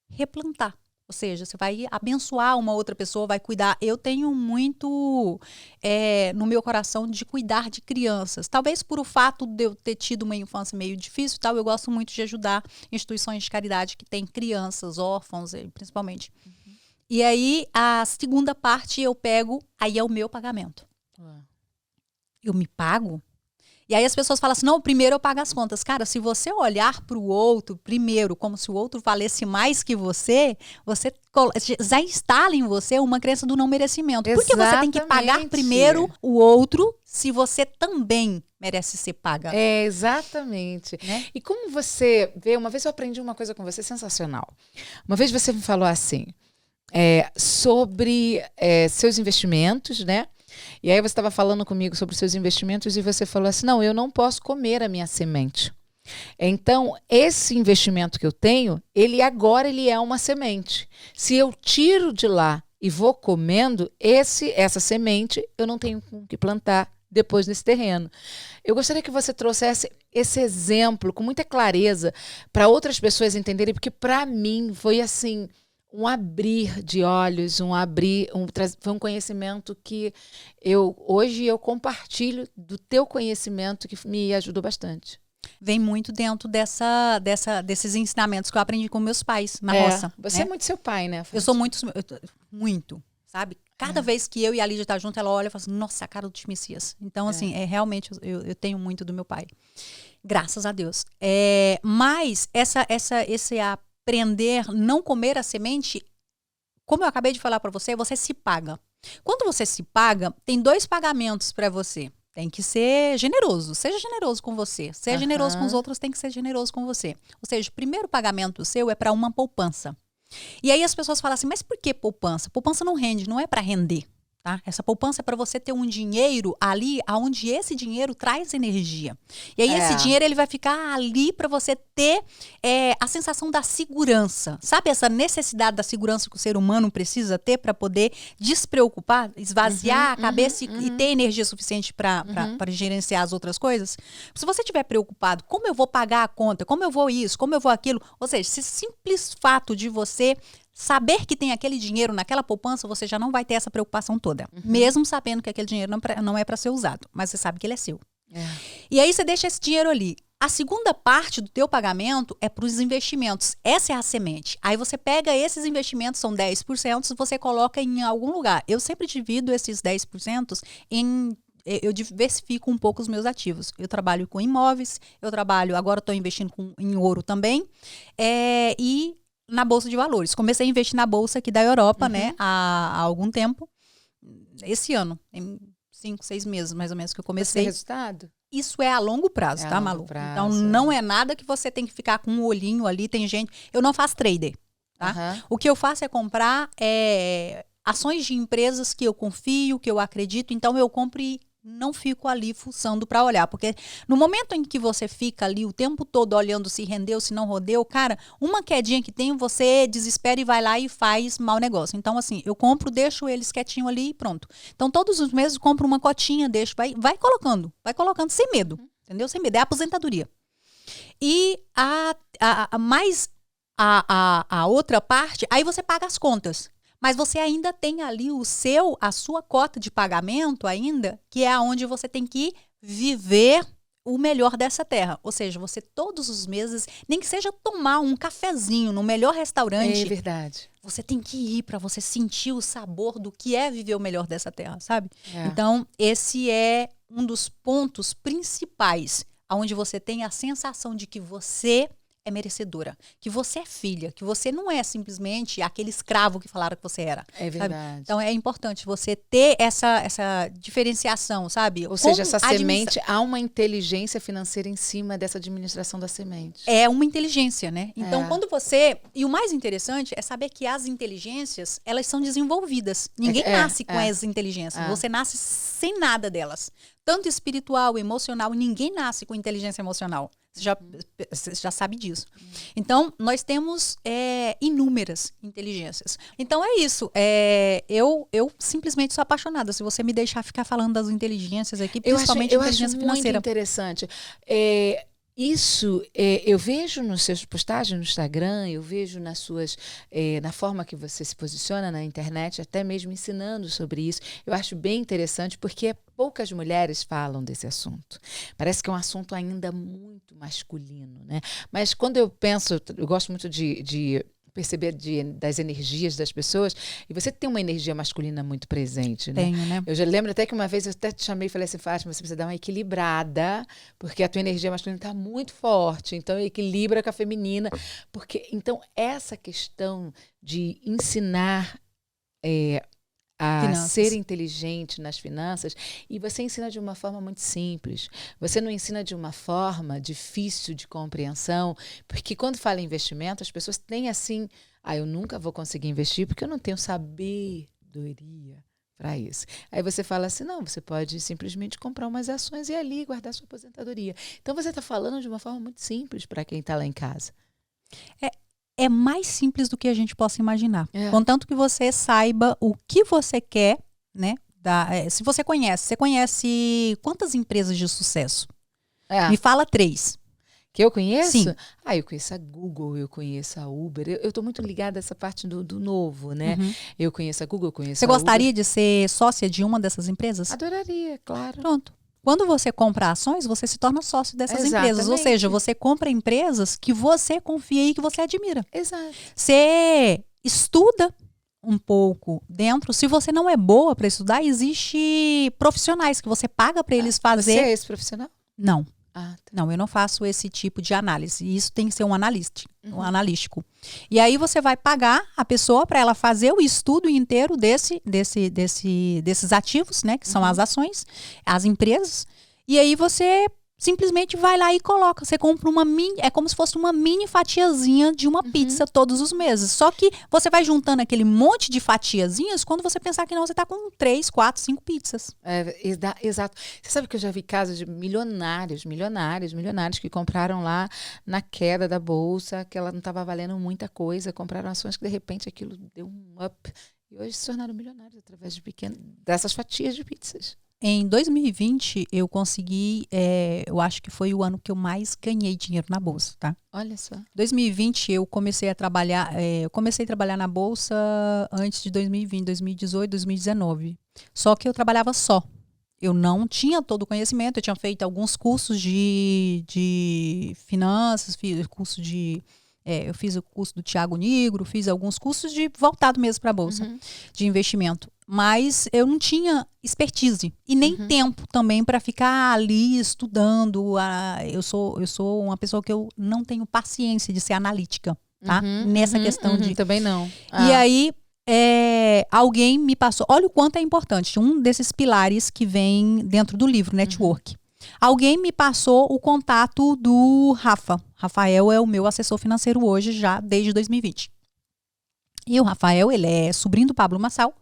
replantar. Ou seja, você vai abençoar uma outra pessoa, vai cuidar. Eu tenho muito no meu coração de cuidar de crianças. Talvez por o fato de eu ter tido uma infância meio difícil, eu gosto muito de ajudar instituições de caridade que têm crianças, órfãos, principalmente. E aí, a segunda parte eu pego, aí é o meu pagamento. Eu me pago. E aí as pessoas falam assim, não, primeiro eu pago as contas. Cara, se você olhar para o outro primeiro, como se o outro valesse mais que você já instala em você uma crença do não merecimento. Por que você tem que pagar primeiro o outro se você também merece ser paga? Exatamente. Né? E como você vê, uma vez eu aprendi uma coisa com você sensacional. Uma vez você me falou assim, sobre seus investimentos, né? E aí você estava falando comigo sobre os seus investimentos e você falou assim, não, eu não posso comer a minha semente. Então, esse investimento que eu tenho, ele é uma semente. Se eu tiro de lá e vou comendo, essa semente, eu não tenho com que plantar depois nesse terreno. Eu gostaria que você trouxesse esse exemplo com muita clareza para outras pessoas entenderem, porque para mim foi assim... um abrir de olhos, foi um conhecimento que hoje eu compartilho do teu conhecimento que me ajudou bastante. Vem muito dentro desses ensinamentos que eu aprendi com meus pais na roça. Você né? é muito seu pai, né? Eu sou muito, sabe? Cada vez que eu e a Lídia tá junto, ela olha e fala assim, nossa, a cara do Tio Messias. Então, assim, realmente, eu tenho muito do meu pai. Graças a Deus. Mas esse aprender não comer a semente, como eu acabei de falar para você, você se paga. Quando você se paga, tem 2 pagamentos para você. Tem que ser generoso. Seja generoso com você. Seja generoso com os outros, tem que ser generoso com você. Ou seja, o primeiro pagamento seu é para uma poupança. E aí as pessoas falam assim, mas por que poupança? Poupança não rende, não é para render. Tá? Essa poupança é para você ter um dinheiro ali, onde esse dinheiro traz energia. E aí esse dinheiro ele vai ficar ali para você ter a sensação da segurança. Sabe essa necessidade da segurança que o ser humano precisa ter para poder despreocupar, esvaziar a cabeça e ter energia suficiente para gerenciar as outras coisas? Se você estiver preocupado, como eu vou pagar a conta, como eu vou isso, como eu vou aquilo, ou seja, esse simples fato de você saber que tem aquele dinheiro naquela poupança, você já não vai ter essa preocupação toda. Mesmo sabendo que aquele dinheiro não é para ser usado. Mas você sabe que ele é seu. E aí você deixa esse dinheiro ali. A segunda parte do teu pagamento é para os investimentos. Essa é a semente. Aí você pega esses investimentos, são 10%, você coloca em algum lugar. Eu sempre divido esses 10% eu diversifico um pouco os meus ativos. Eu trabalho com imóveis, agora estou investindo em ouro também. E na Bolsa de Valores. Comecei a investir na Bolsa aqui da Europa, né, há algum tempo. Esse ano, em 5, 6 meses, mais ou menos, que eu comecei. Esse resultado? Isso é a longo prazo, tá, Malu? Então, não é nada que você tem que ficar com um olhinho ali. Tem gente... Eu não faço trader, tá? O que eu faço é comprar ações de empresas que eu confio, que eu acredito. Então, eu compro e não fico ali fuçando para olhar, porque no momento em que você fica ali o tempo todo olhando se rendeu, se não rodeu, cara, uma quedinha que tem, você desespera e vai lá e faz mau negócio. Então, assim, eu compro, deixo eles quietinho ali e pronto. Então, todos os meses compro uma cotinha, deixo, vai colocando sem medo, entendeu? Sem medo, é a aposentadoria. E a outra parte, aí você paga as contas. Mas você ainda tem ali a sua cota de pagamento ainda, que é onde você tem que viver o melhor dessa terra. Ou seja, você todos os meses, nem que seja tomar um cafezinho no melhor restaurante. É verdade. Você tem que ir para você sentir o sabor do que é viver o melhor dessa terra, sabe? Então, esse é um dos pontos principais, onde você tem a sensação de que você é merecedora, que você é filha, que você não é simplesmente aquele escravo que falaram que você era. É verdade. Sabe? Então é importante você ter essa diferenciação, sabe? Ou seja, essa semente, há uma inteligência financeira em cima dessa administração da semente. É uma inteligência, né? Então quando você... E o mais interessante é saber que as inteligências, elas são desenvolvidas. Ninguém nasce com as inteligências. Você nasce sem nada delas. Tanto espiritual, emocional, ninguém nasce com inteligência emocional. Você já sabe disso. Então, nós temos inúmeras inteligências. Então, é isso. Eu simplesmente sou apaixonada. Se você me deixar ficar falando das inteligências aqui, principalmente inteligência financeira. Muito interessante. Eu vejo nos seus postagens no Instagram, eu vejo na forma que você se posiciona na internet, até mesmo ensinando sobre isso. Eu acho bem interessante porque poucas mulheres falam desse assunto. Parece que é um assunto ainda muito masculino, né? Mas quando eu penso, eu gosto muito de perceber das energias das pessoas, e você tem uma energia masculina muito presente, né? Tenho, né? Eu já lembro até que uma vez eu até te chamei e falei assim, Fátima, você precisa dar uma equilibrada, porque a tua energia masculina está muito forte, então equilibra com a feminina, então essa questão de ensinar a ser inteligente nas finanças, e você ensina de uma forma muito simples. Você não ensina de uma forma difícil de compreensão, porque quando fala em investimento, as pessoas têm assim, eu nunca vou conseguir investir porque eu não tenho sabedoria para isso. Aí você fala assim, não, você pode simplesmente comprar umas ações e ali guardar sua aposentadoria. Então você está falando de uma forma muito simples para quem está lá em casa. É mais simples do que a gente possa imaginar. Contanto que você saiba o que você quer, né? Se você conhece quantas empresas de sucesso? Me fala 3. Que eu conheço? Sim. Eu conheço a Google, eu conheço a Uber. Eu estou muito ligada a essa parte do novo, né? Eu conheço a Google, eu conheço a Uber. Você gostaria de ser sócia de uma dessas empresas? Adoraria, claro. Pronto. Quando você compra ações, você se torna sócio dessas empresas. Ou Exatamente. seja, você compra empresas que você confia e que você admira. Exato. Você estuda um pouco dentro. Se você não é boa para estudar, existe profissionais que você paga para eles fazer. Você é esse profissional? Não. Ah, tá. Não, eu não faço esse tipo de análise. Isso tem que ser um analístico. E aí você vai pagar a pessoa para ela fazer o estudo inteiro desses ativos, né? Que são as ações, as empresas. E aí você simplesmente vai lá e coloca. Você compra é como se fosse uma mini fatiazinha de uma pizza todos os meses. Só que você vai juntando aquele monte de fatiazinhas quando você pensar que não, você está com 3, 4, 5 pizzas. Exato. Você sabe que eu já vi casos de milionários que compraram lá na queda da bolsa, que ela não estava valendo muita coisa, compraram ações que de repente aquilo deu um up. E hoje se tornaram milionários através dessas fatias de pizzas. Em 2020, eu consegui, eu acho que foi o ano que eu mais ganhei dinheiro na bolsa, tá? Olha só. 2020, eu comecei a trabalhar na bolsa antes de 2020, 2018, 2019. Só que eu trabalhava só. Eu não tinha todo o conhecimento, eu tinha feito alguns cursos de finanças, eu fiz o curso do Thiago Nigro, fiz alguns cursos voltado mesmo para a bolsa de investimento. Mas eu não tinha expertise e nem tempo também para ficar ali estudando. Eu sou uma pessoa que eu não tenho paciência de ser analítica, tá? Nessa questão de... Também não. E aí, alguém me passou... Olha o quanto é importante. Um desses pilares que vem dentro do livro, Network. Alguém me passou o contato do Rafa. Rafael é o meu assessor financeiro hoje, já desde 2020. E o Rafael, ele é sobrinho do Pablo Marçal.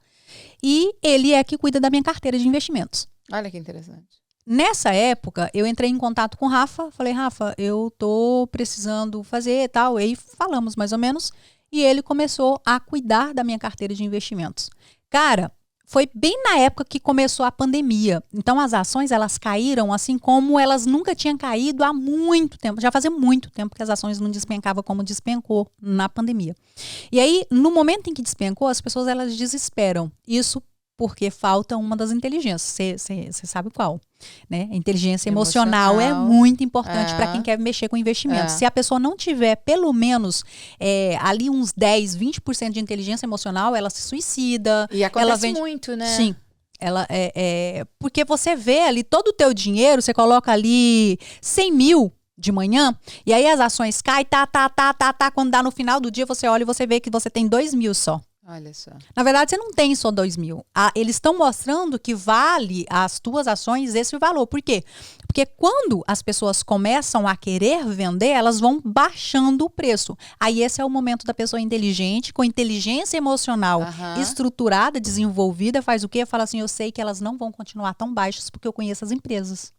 E ele é que cuida da minha carteira de investimentos. Olha que interessante. Nessa época, eu entrei em contato com o Rafa. Falei, Rafa, eu tô precisando fazer e tal. E aí falamos mais ou menos. E ele começou a cuidar da minha carteira de investimentos. Cara, foi bem na época que começou a pandemia. Então, as ações, elas caíram assim como elas nunca tinham caído há muito tempo. Já fazia muito tempo que as ações não despencavam como despencou na pandemia. E aí, no momento em que despencou, as pessoas, elas desesperam. Isso porque falta uma das inteligências. Você sabe qual, né? A inteligência emocional é muito importante para quem quer mexer com investimentos. Se a pessoa não tiver pelo menos ali uns 10, 20% de inteligência emocional, ela se suicida. E acontece muito, né? Sim. Porque você vê ali todo o teu dinheiro, você coloca ali 100 mil de manhã, e aí as ações caem, quando dá no final do dia, você olha e você vê que você tem 2 mil só. Olha só. Na verdade, você não tem só 2 mil. Eles estão mostrando que vale as tuas ações esse valor. Por quê? Porque quando as pessoas começam a querer vender, elas vão baixando o preço. Aí esse é o momento da pessoa inteligente, com inteligência emocional estruturada, desenvolvida, faz o quê? Fala assim, eu sei que elas não vão continuar tão baixas porque eu conheço as empresas.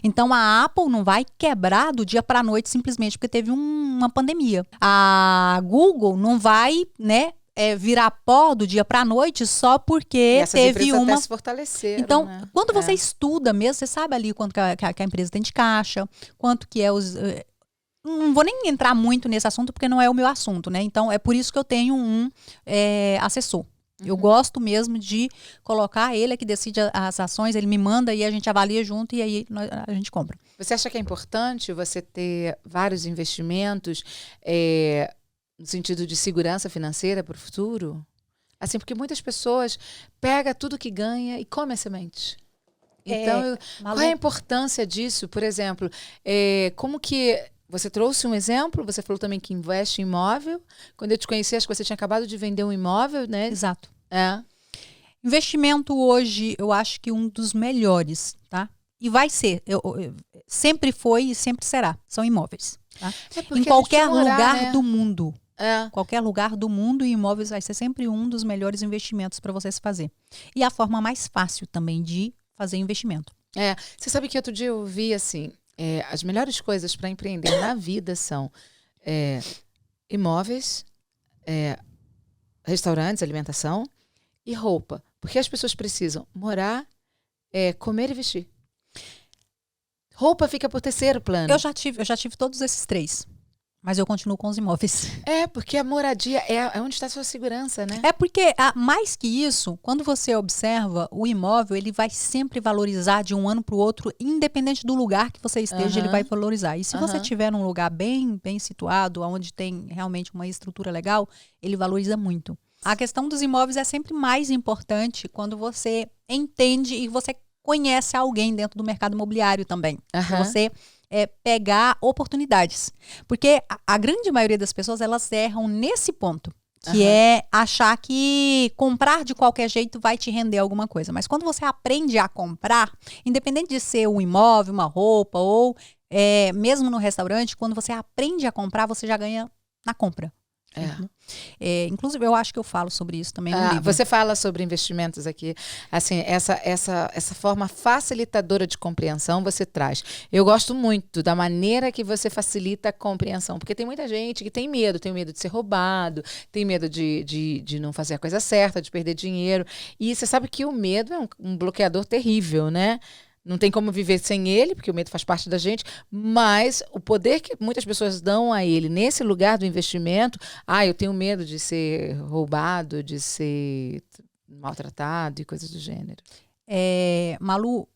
Então a Apple não vai quebrar do dia para a noite simplesmente porque teve uma pandemia. A Google não vai, né, virar pó do dia para a noite só porque teve uma... até se fortaleceram, então, né? quando você estuda mesmo, você sabe ali quanto que a empresa tem de caixa, quanto que é os... Não vou nem entrar muito nesse assunto porque não é o meu assunto, né? Então, é por isso que eu tenho um assessor. Eu gosto mesmo de colocar ele que decide as ações, ele me manda e a gente avalia junto e aí a gente compra. Você acha que é importante você ter vários investimentos no sentido de segurança financeira para o futuro? Assim, porque muitas pessoas pegam tudo que ganha e comem a semente. Então, qual é a importância disso? Por exemplo, como que... Você trouxe um exemplo, você falou também que investe em imóvel. Quando eu te conheci, acho que você tinha acabado de vender um imóvel, né? Exato. Investimento hoje, eu acho que um dos melhores, tá? E vai ser. Sempre foi e sempre será. São imóveis. Tá? Em qualquer lugar do mundo. Qualquer lugar do mundo, imóveis vai ser sempre um dos melhores investimentos para você se fazer. E a forma mais fácil também de fazer investimento. Você sabe que outro dia eu vi assim... as melhores coisas para empreender na vida são imóveis, restaurantes, alimentação e roupa. Porque as pessoas precisam morar, comer e vestir. Roupa fica por terceiro plano. Eu já tive todos esses 3. Mas eu continuo com os imóveis. Porque a moradia é onde está a sua segurança, né? É porque, mais que isso, quando você observa, o imóvel, ele vai sempre valorizar de um ano para o outro, independente do lugar que você esteja, ele vai valorizar. E se você estiver num lugar bem situado, onde tem realmente uma estrutura legal, ele valoriza muito. A questão dos imóveis é sempre mais importante quando você entende e você conhece alguém dentro do mercado imobiliário também. Pra você pegar oportunidades. Porque a grande maioria das pessoas, elas erram nesse ponto. Que é achar que comprar de qualquer jeito vai te render alguma coisa. Mas quando você aprende a comprar, independente de ser um imóvel, uma roupa ou mesmo no restaurante, quando você aprende a comprar, você já ganha na compra. Inclusive, eu acho que eu falo sobre isso também no livro. Você fala sobre investimentos aqui. Assim, essa forma facilitadora de compreensão você traz. Eu gosto muito da maneira que você facilita a compreensão. Porque tem muita gente que tem medo de ser roubado, tem medo de não fazer a coisa certa, de perder dinheiro. E você sabe que o medo é um bloqueador terrível, né? Não tem como viver sem ele, porque o medo faz parte da gente, mas o poder que muitas pessoas dão a ele nesse lugar do investimento, eu tenho medo de ser roubado, de ser maltratado e coisas do gênero. Malu,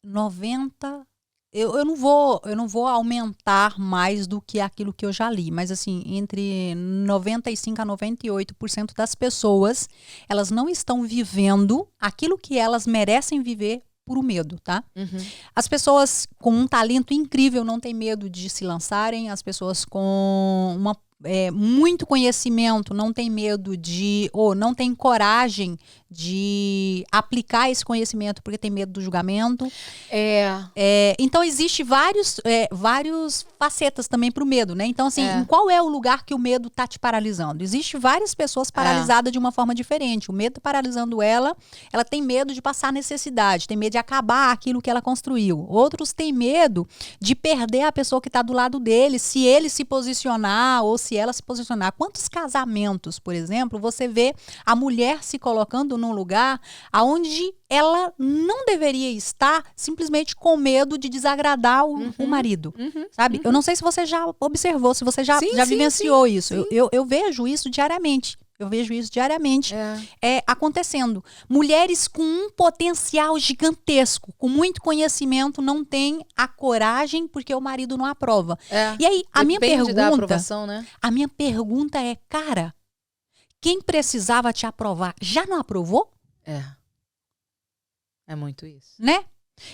90... Eu não vou aumentar mais do que aquilo que eu já li, mas assim, entre 95% a 98% das pessoas, elas não estão vivendo aquilo que elas merecem viver por medo, tá? As pessoas com um talento incrível não têm medo de se lançarem, as pessoas com muito conhecimento não têm medo ou não têm coragem de aplicar esse conhecimento porque tem medo do julgamento. Então, existe vários facetas também para o medo, né? Então, assim, em qual é o lugar que o medo está te paralisando? Existem várias pessoas paralisadas de uma forma diferente. O medo paralisando ela tem medo de passar necessidade, tem medo de acabar aquilo que ela construiu. Outros têm medo de perder a pessoa que está do lado dele, se ele se posicionar ou se ela se posicionar. Quantos casamentos, por exemplo, você vê a mulher se colocando num lugar onde ela não deveria estar simplesmente com medo de desagradar o marido, sabe? Eu não sei se você já observou, se você já vivenciou isso. Sim. Eu vejo isso diariamente. Acontecendo. Mulheres com um potencial gigantesco, com muito conhecimento, não têm a coragem porque o marido não aprova. E aí, a minha pergunta é, cara, quem precisava te aprovar já não aprovou? É muito isso. Né?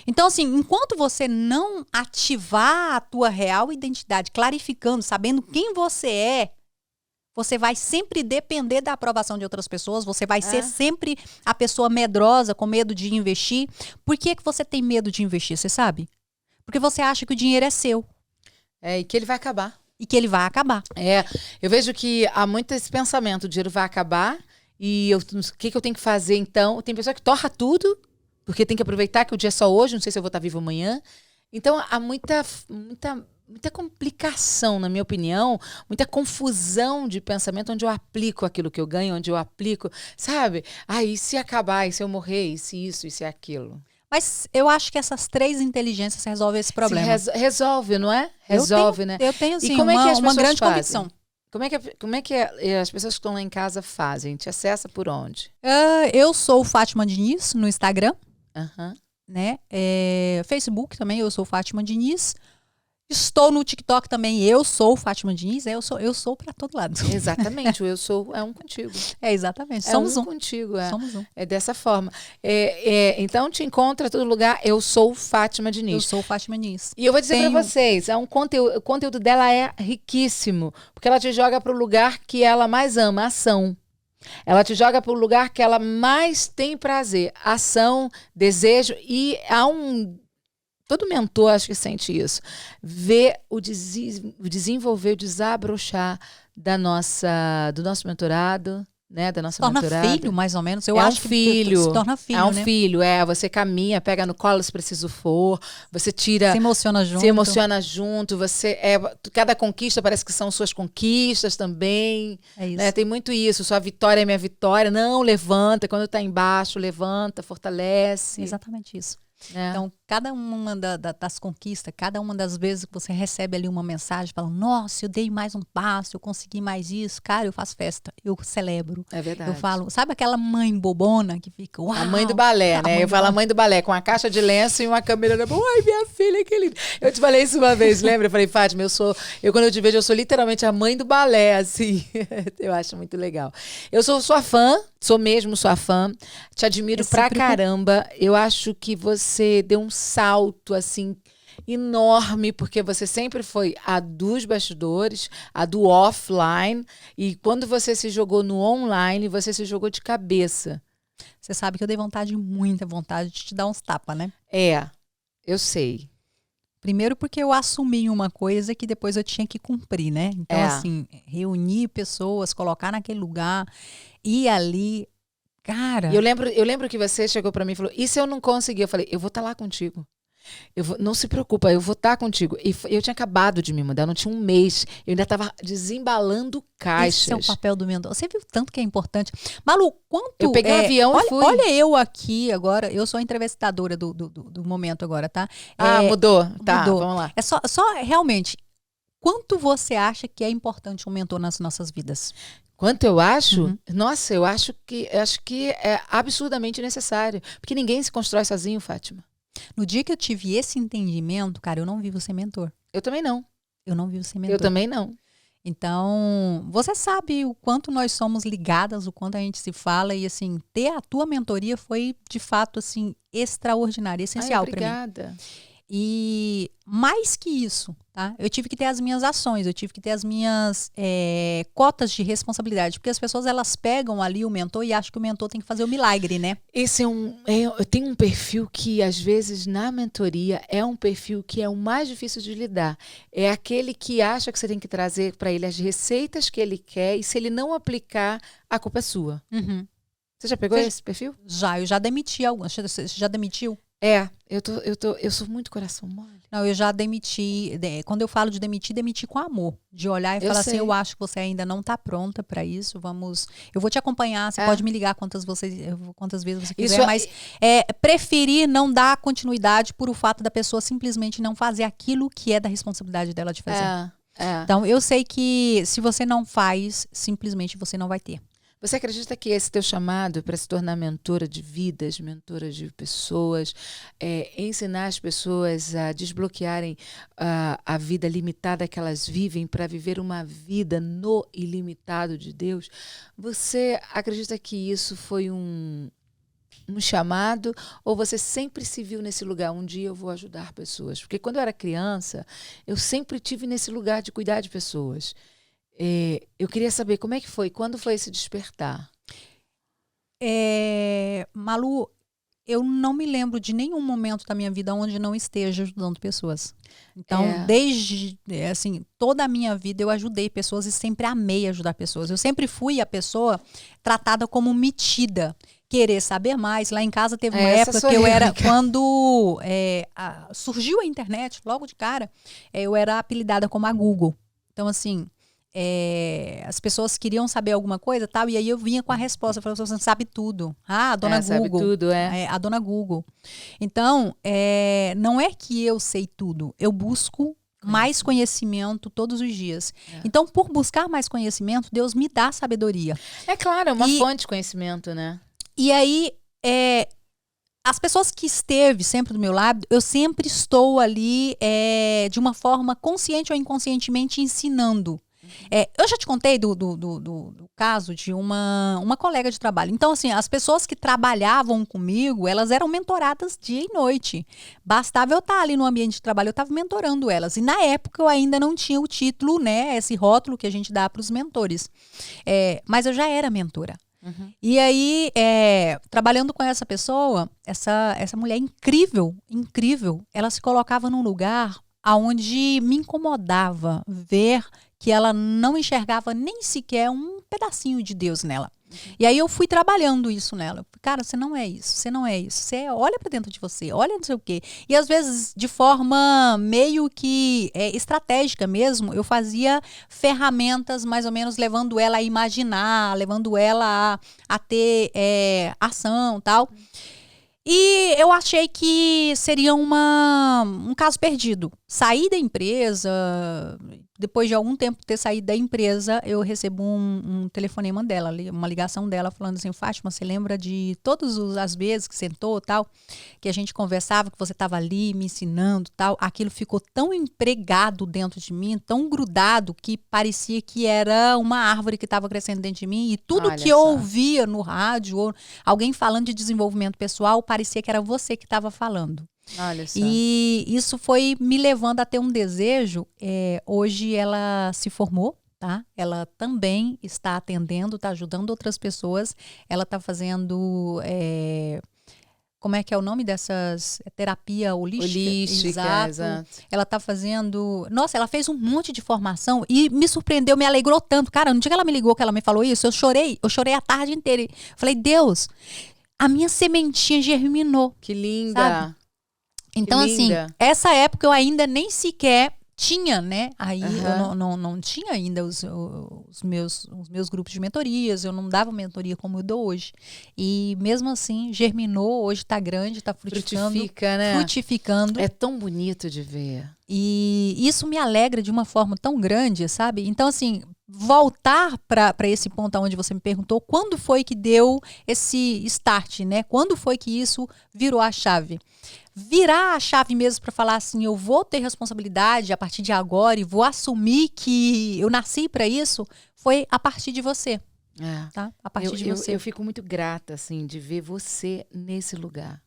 Então, assim, enquanto você não ativar a tua real identidade, clarificando, sabendo quem você é, você vai sempre depender da aprovação de outras pessoas, você vai ser sempre a pessoa medrosa, com medo de investir. Por que você tem medo de investir, você sabe? Porque você acha que o dinheiro é seu. E que ele vai acabar. Eu vejo que há muito esse pensamento, o dinheiro vai acabar e o que eu tenho que fazer então? Tem pessoa que torra tudo, porque tem que aproveitar que o dia é só hoje, não sei se eu vou estar vivo amanhã. Então, há muita complicação, na minha opinião, muita confusão de pensamento onde eu aplico aquilo que eu ganho, onde eu aplico, sabe? E se acabar, e se eu morrer, e se isso, e se aquilo. Mas eu acho que essas 3 inteligências resolvem esse problema. Sim, resolve, não é? Resolve, né? Eu tenho, sim, uma grande fazem? convicção. Como é que as pessoas que estão lá em casa fazem? Te acessa por onde? Eu sou Fátima Diniz no Instagram. Né? Facebook também, eu sou Fátima Diniz. Estou no TikTok também, eu sou Fátima Diniz. Eu sou para todo lado. Exatamente, o eu sou é um contigo. Exatamente, somos um. Contigo, Somos um. É dessa forma. Então, te encontra em todo lugar, eu sou Fátima Diniz. Eu sou Fátima Diniz. E eu vou dizer para vocês, o conteúdo dela é riquíssimo, porque ela te joga para o lugar que ela mais ama, ação. Ela te joga para o lugar que ela mais tem prazer, ação, desejo, e todo mentor acho que sente isso, ver o desenvolver, o desabrochar do nosso mentorado, né, da nossa mentorada. Torna filho, mais ou menos. Eu acho que se torna filho, é um né? filho, você caminha, pega no colo se preciso for, você tira... Se emociona junto. Você cada conquista parece que são suas conquistas também. É isso. Né? Tem muito isso, sua vitória é minha vitória. Não, levanta, quando tá embaixo, levanta, fortalece. Exatamente isso. Então, cada uma das conquistas, cada uma das vezes que você recebe ali uma mensagem, fala, nossa, eu dei mais um passo, eu consegui mais isso. Cara, eu faço festa, eu celebro. É verdade. Eu falo, sabe aquela mãe bobona que fica, uau. A mãe do balé, né? Eu falo a mãe do balé, com a caixa de lenço e uma câmera na mão. Ai, minha filha, que linda. Eu te falei isso uma vez, lembra? Eu falei, Fátima, quando eu te vejo, eu sou literalmente a mãe do balé, assim. Eu acho muito legal. Eu sou sua fã, sou mesmo sua fã. Te admiro pra caramba. Eu acho que você deu um salto, assim, enorme, porque você sempre foi a dos bastidores, a do offline, e quando você se jogou no online, você se jogou de cabeça. Você sabe que eu dei muita vontade de te dar uns tapas, né? Eu sei. Primeiro porque eu assumi uma coisa que depois eu tinha que cumprir, né? Então, assim, reunir pessoas, colocar naquele lugar, ir ali, cara... E eu lembro que você chegou pra mim e falou, e se eu não conseguir? Eu falei, eu vou estar lá contigo. Não se preocupa, eu vou estar contigo. E eu tinha acabado de me mudar, não tinha um mês. Eu ainda estava desembalando caixas. Esse é o papel do mentor. Você viu tanto que é importante. Malu, quanto... Eu peguei um avião e fui. Olha eu aqui agora, eu sou a entrevistadora do momento agora, tá? Mudou? Tá, mudou. vamos lá. É só realmente, quanto você acha que é importante um mentor nas nossas vidas? Quanto eu acho? Uhum. Nossa, eu acho que é absurdamente necessário. Porque ninguém se constrói sozinho, Fátima. No dia que eu tive esse entendimento, cara, eu não vi você mentor. Eu também não. Eu não vi você mentor. Eu também não. Então, você sabe o quanto nós somos ligadas, o quanto a gente se fala e, assim, ter a tua mentoria foi, de fato, assim, extraordinário, essencial para mim. Obrigada. E mais que isso, tá? Eu tive que ter as minhas ações, eu tive que ter as minhas cotas de responsabilidade, porque as pessoas, elas pegam ali o mentor e acham que o mentor tem que fazer o milagre, né? Esse eu tenho um perfil que, às vezes, na mentoria, é um perfil que é o mais difícil de lidar. É aquele que acha que você tem que trazer para ele as receitas que ele quer e se ele não aplicar, a culpa é sua. Uhum. Você já pegou esse perfil? Eu já demiti alguns. Você já demitiu? Eu sou muito coração mole. Não, eu já demiti. Quando eu falo de demiti com amor. De olhar e falar assim, eu acho que você ainda não está pronta para isso. Eu vou te acompanhar, você pode me ligar quantas vezes você quiser, mas preferir não dar continuidade por o fato da pessoa simplesmente não fazer aquilo que é da responsabilidade dela de fazer. Então, eu sei que se você não faz, simplesmente você não vai ter. Você acredita que esse teu chamado para se tornar mentora de vidas, mentora de pessoas, ensinar as pessoas a desbloquearem a vida limitada que elas vivem para viver uma vida no ilimitado de Deus, você acredita que isso foi um chamado ou você sempre se viu nesse lugar? Um dia eu vou ajudar pessoas. Porque quando eu era criança, eu sempre tive nesse lugar de cuidar de pessoas. Eu queria saber como é que foi, quando foi esse despertar? Malu, eu não me lembro de nenhum momento da minha vida onde não esteja ajudando pessoas. Então, desde toda a minha vida eu ajudei pessoas e sempre amei ajudar pessoas. Eu sempre fui a pessoa tratada como metida, querer saber mais. Lá em casa teve uma época que eu era, quando surgiu a internet, logo de cara, eu era apelidada como a Google. Então, assim, as pessoas queriam saber alguma coisa, tal, e aí eu vinha com a resposta. Eu falava, você sabe tudo. A dona Google. Sabe tudo, a dona Google. Então, não é que eu sei tudo. Eu busco mais conhecimento todos os dias. Então, por buscar mais conhecimento, Deus me dá sabedoria. É claro, é uma fonte de conhecimento, né? E aí, as pessoas que esteve sempre do meu lado, eu sempre estou ali de uma forma consciente ou inconscientemente ensinando. Eu já te contei do caso de uma colega de trabalho. Então, assim, as pessoas que trabalhavam comigo, elas eram mentoradas dia e noite. Bastava eu estar ali no ambiente de trabalho, eu estava mentorando elas. E na época eu ainda não tinha o título, né, esse rótulo que a gente dá para os mentores. Mas eu já era mentora. Uhum. E aí, trabalhando com essa pessoa, essa mulher incrível, ela se colocava num lugar onde me incomodava ver que ela não enxergava nem sequer um pedacinho de Deus nela. Uhum. E aí eu fui trabalhando isso nela. Cara, você não é isso, você não é isso. Você olha pra dentro de você, olha não sei o quê. E às vezes, de forma meio que estratégica mesmo, eu fazia ferramentas mais ou menos levando ela a imaginar, levando ela a ter ação e tal. E eu achei que seria um caso perdido. Saí da empresa, depois de algum tempo ter saído da empresa, eu recebo um telefonema dela, uma ligação dela falando assim, Fátima, você lembra de todas as vezes que sentou tal, que a gente conversava, que você estava ali me ensinando tal, aquilo ficou tão empregado dentro de mim, tão grudado, que parecia que era uma árvore que estava crescendo dentro de mim, e tudo Olha que eu só. ouvia no rádio, ou alguém falando de desenvolvimento pessoal, parecia que era você que estava falando. Olha só. E isso foi me levando a ter um desejo. Hoje ela se formou, tá? Ela também está atendendo, está ajudando outras pessoas. Ela está fazendo, como é que é o nome dessas? Terapia holística. Exato. Ela está fazendo... Nossa, ela fez um monte de formação e me surpreendeu, me alegrou tanto. Cara, no dia que ela me ligou, que ela me falou isso, eu chorei a tarde inteira. Falei, Deus, a minha sementinha germinou. Que linda. Sabe? Então, assim, essa época eu ainda nem sequer tinha, né? Aí eu não tinha ainda os meus grupos de mentorias, eu não dava mentoria como eu dou hoje. E mesmo assim, germinou, hoje tá grande, tá frutificando. Frutifica, né? Frutificando. É tão bonito de ver. E isso me alegra de uma forma tão grande, sabe? Então, assim, voltar para esse ponto onde você me perguntou, quando foi que deu esse start, né? Quando foi que isso virou a chave? Virar a chave mesmo para falar assim, eu vou ter responsabilidade a partir de agora e vou assumir que eu nasci para isso, foi a partir de você. Tá? A partir de você. Eu fico muito grata, assim, de ver você nesse lugar.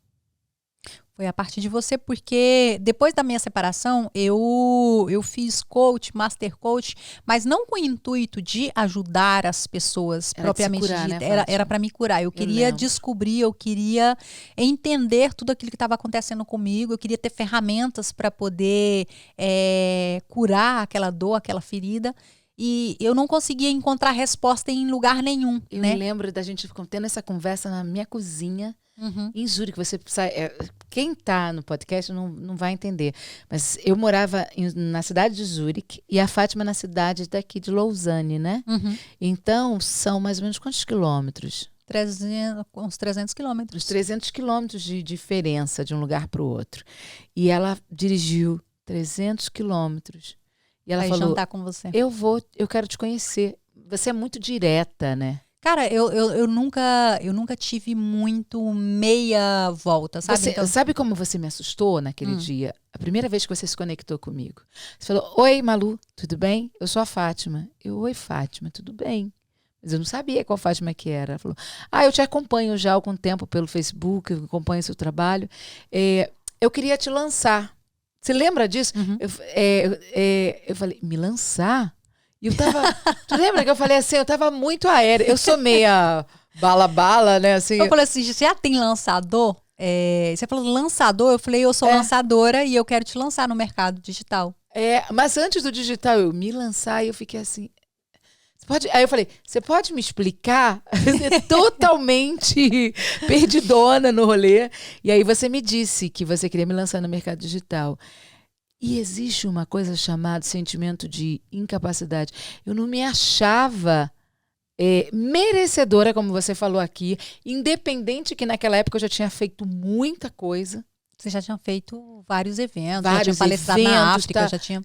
Foi a partir de você, porque depois da minha separação, eu fiz coach, master coach, mas não com o intuito de ajudar as pessoas propriamente dita. Né, era para me curar. Eu queria descobrir, eu queria entender tudo aquilo que estava acontecendo comigo, eu queria ter ferramentas para poder curar aquela dor, aquela ferida. E eu não conseguia encontrar resposta em lugar nenhum. Eu lembro da gente tendo essa conversa na minha cozinha, em Zurique. Você quem está no podcast não vai entender. Mas eu morava na cidade de Zurique e a Fátima na cidade daqui de Lausanne, né? Então, são mais ou menos quantos quilômetros? Uns 300 quilômetros. Uns 300 quilômetros de diferença de um lugar para o outro. E ela dirigiu 300 quilômetros. E ela falou, jantar com você. Eu quero te conhecer. Você é muito direta, né? Cara, eu nunca tive muito meia volta, sabe? Sabe como você me assustou naquele dia? A primeira vez que você se conectou comigo. Você falou, oi, Malu, tudo bem? Eu sou a Fátima. Oi, Fátima, tudo bem? Mas eu não sabia qual Fátima que era. Ela falou, eu te acompanho já há algum tempo pelo Facebook, eu acompanho seu trabalho. Eu queria te lançar. Você lembra disso? Eu falei, me lançar? E eu tava... Tu lembra que eu falei assim? Eu tava muito aérea. Eu sou meia bala, né? Assim, eu falei assim, você já tem lançador? Você falou lançador? Eu falei, eu sou lançadora e eu quero te lançar no mercado digital. Mas antes do digital, eu me lançar e eu fiquei assim... Aí eu falei, você pode me explicar? Totalmente perdidona no rolê. E aí você me disse que você queria me lançar no mercado digital. E existe uma coisa chamada sentimento de incapacidade. Eu não me achava merecedora, como você falou aqui, independente que naquela época eu já tinha feito muita coisa. Você já tinha feito vários eventos, já tinha palestrado na África, já tinha...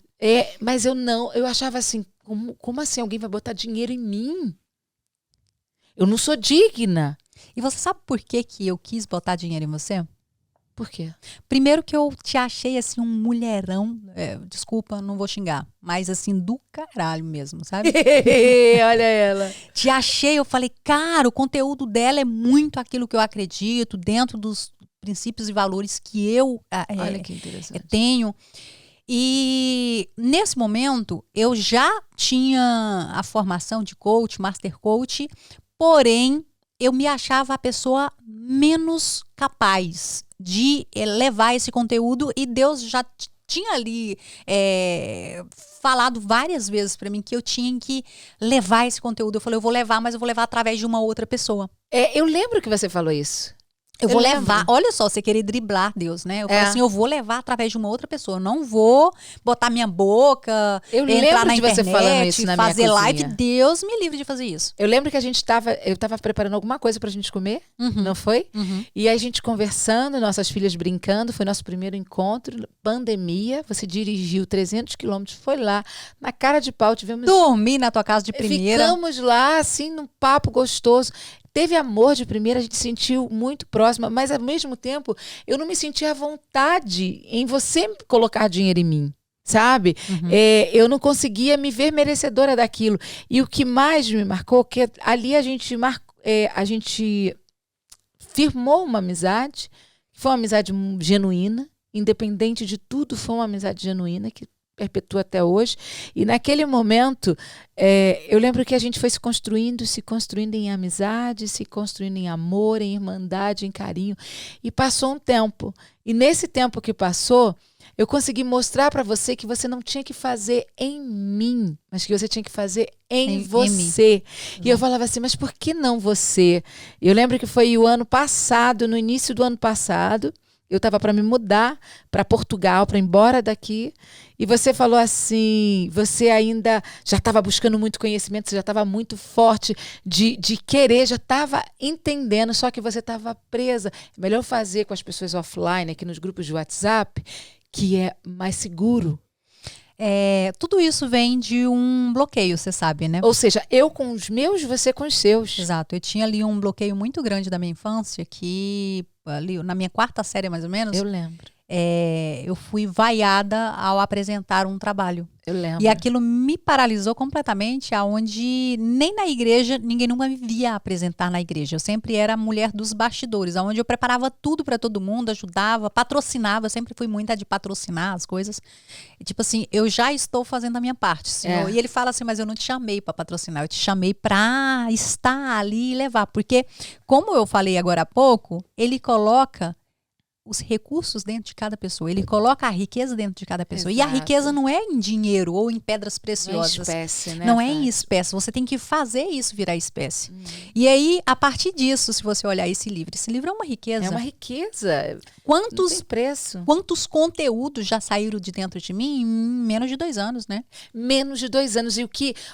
Mas eu achava assim, como assim alguém vai botar dinheiro em mim? Eu não sou digna. E você sabe por que eu quis botar dinheiro em você? Por quê? Primeiro que eu te achei assim um mulherão, desculpa, não vou xingar, mas assim do caralho mesmo, sabe? Olha ela. Te achei, eu falei, cara, o conteúdo dela é muito aquilo que eu acredito, dentro dos princípios e valores que eu Olha que interessante. tenho. E nesse momento eu já tinha a formação de coach, master coach, porém eu me achava a pessoa menos capaz de levar esse conteúdo, e Deus já tinha ali falado várias vezes para mim que eu tinha que levar esse conteúdo. Eu falei, eu vou levar, mas eu vou levar através de uma outra pessoa. Eu lembro que você falou isso. Eu vou levar, olha só, você querer driblar Deus, né? Eu falo assim, eu vou levar através de uma outra pessoa. Eu não vou botar minha boca, entrar na internet, você falando isso na fazer minha live. Deus me livre de fazer isso. Eu lembro que eu tava preparando alguma coisa pra gente comer, não foi? E aí a gente conversando, nossas filhas brincando, foi nosso primeiro encontro, pandemia, você dirigiu 300 quilômetros, foi lá, na cara de pau, tivemos... Dormi na tua casa de primeira. Ficamos lá, assim, num papo gostoso. Teve amor de primeira, a gente se sentiu muito próxima, mas ao mesmo tempo eu não me sentia à vontade em você colocar dinheiro em mim, sabe? Eu não conseguia me ver merecedora daquilo. E o que mais me marcou, que ali a gente firmou uma amizade, foi uma amizade genuína, independente de tudo, foi uma amizade genuína que perpetua até hoje. E naquele momento, eu lembro que a gente foi se construindo em amizade, se construindo em amor, em irmandade, em carinho. E passou um tempo. E nesse tempo que passou, eu consegui mostrar para você que você não tinha que fazer em mim, mas que você tinha que fazer em você. E eu falava assim, mas por que não você? Eu lembro que foi o ano passado, no início do ano passado, eu estava para me mudar para Portugal, para ir embora daqui. E você falou assim, você ainda já estava buscando muito conhecimento, você já estava muito forte de querer, já estava entendendo, só que você estava presa. É melhor fazer com as pessoas offline, aqui nos grupos de WhatsApp, que é mais seguro. Tudo isso vem de um bloqueio, você sabe, né? Ou seja, eu com os meus, você com os seus. Exato. Eu tinha ali um bloqueio muito grande da minha infância, que ali na minha 4ª série, mais ou menos. Eu lembro. Eu fui vaiada ao apresentar um trabalho. Eu lembro. E aquilo me paralisou completamente, aonde nem na igreja, ninguém nunca me via apresentar na igreja. Eu sempre era a mulher dos bastidores, aonde eu preparava tudo para todo mundo, ajudava, patrocinava, eu sempre fui muita de patrocinar as coisas. E, tipo assim, eu já estou fazendo a minha parte, senhor. E ele fala assim, mas eu não te chamei para patrocinar, eu te chamei para estar ali e levar. Porque, como eu falei agora há pouco, ele coloca os recursos dentro de cada pessoa. Ele coloca a riqueza dentro de cada pessoa. Exato. E a riqueza não é em dinheiro ou em pedras preciosas. Não é em espécie, né? Não é em espécie. Você tem que fazer isso virar espécie. E aí, a partir disso, se você olhar esse livro é uma riqueza. É uma riqueza. Quantos, não tem preço. Quantos conteúdos já saíram de dentro de mim em menos de 2 anos, né? Menos de 2 anos. E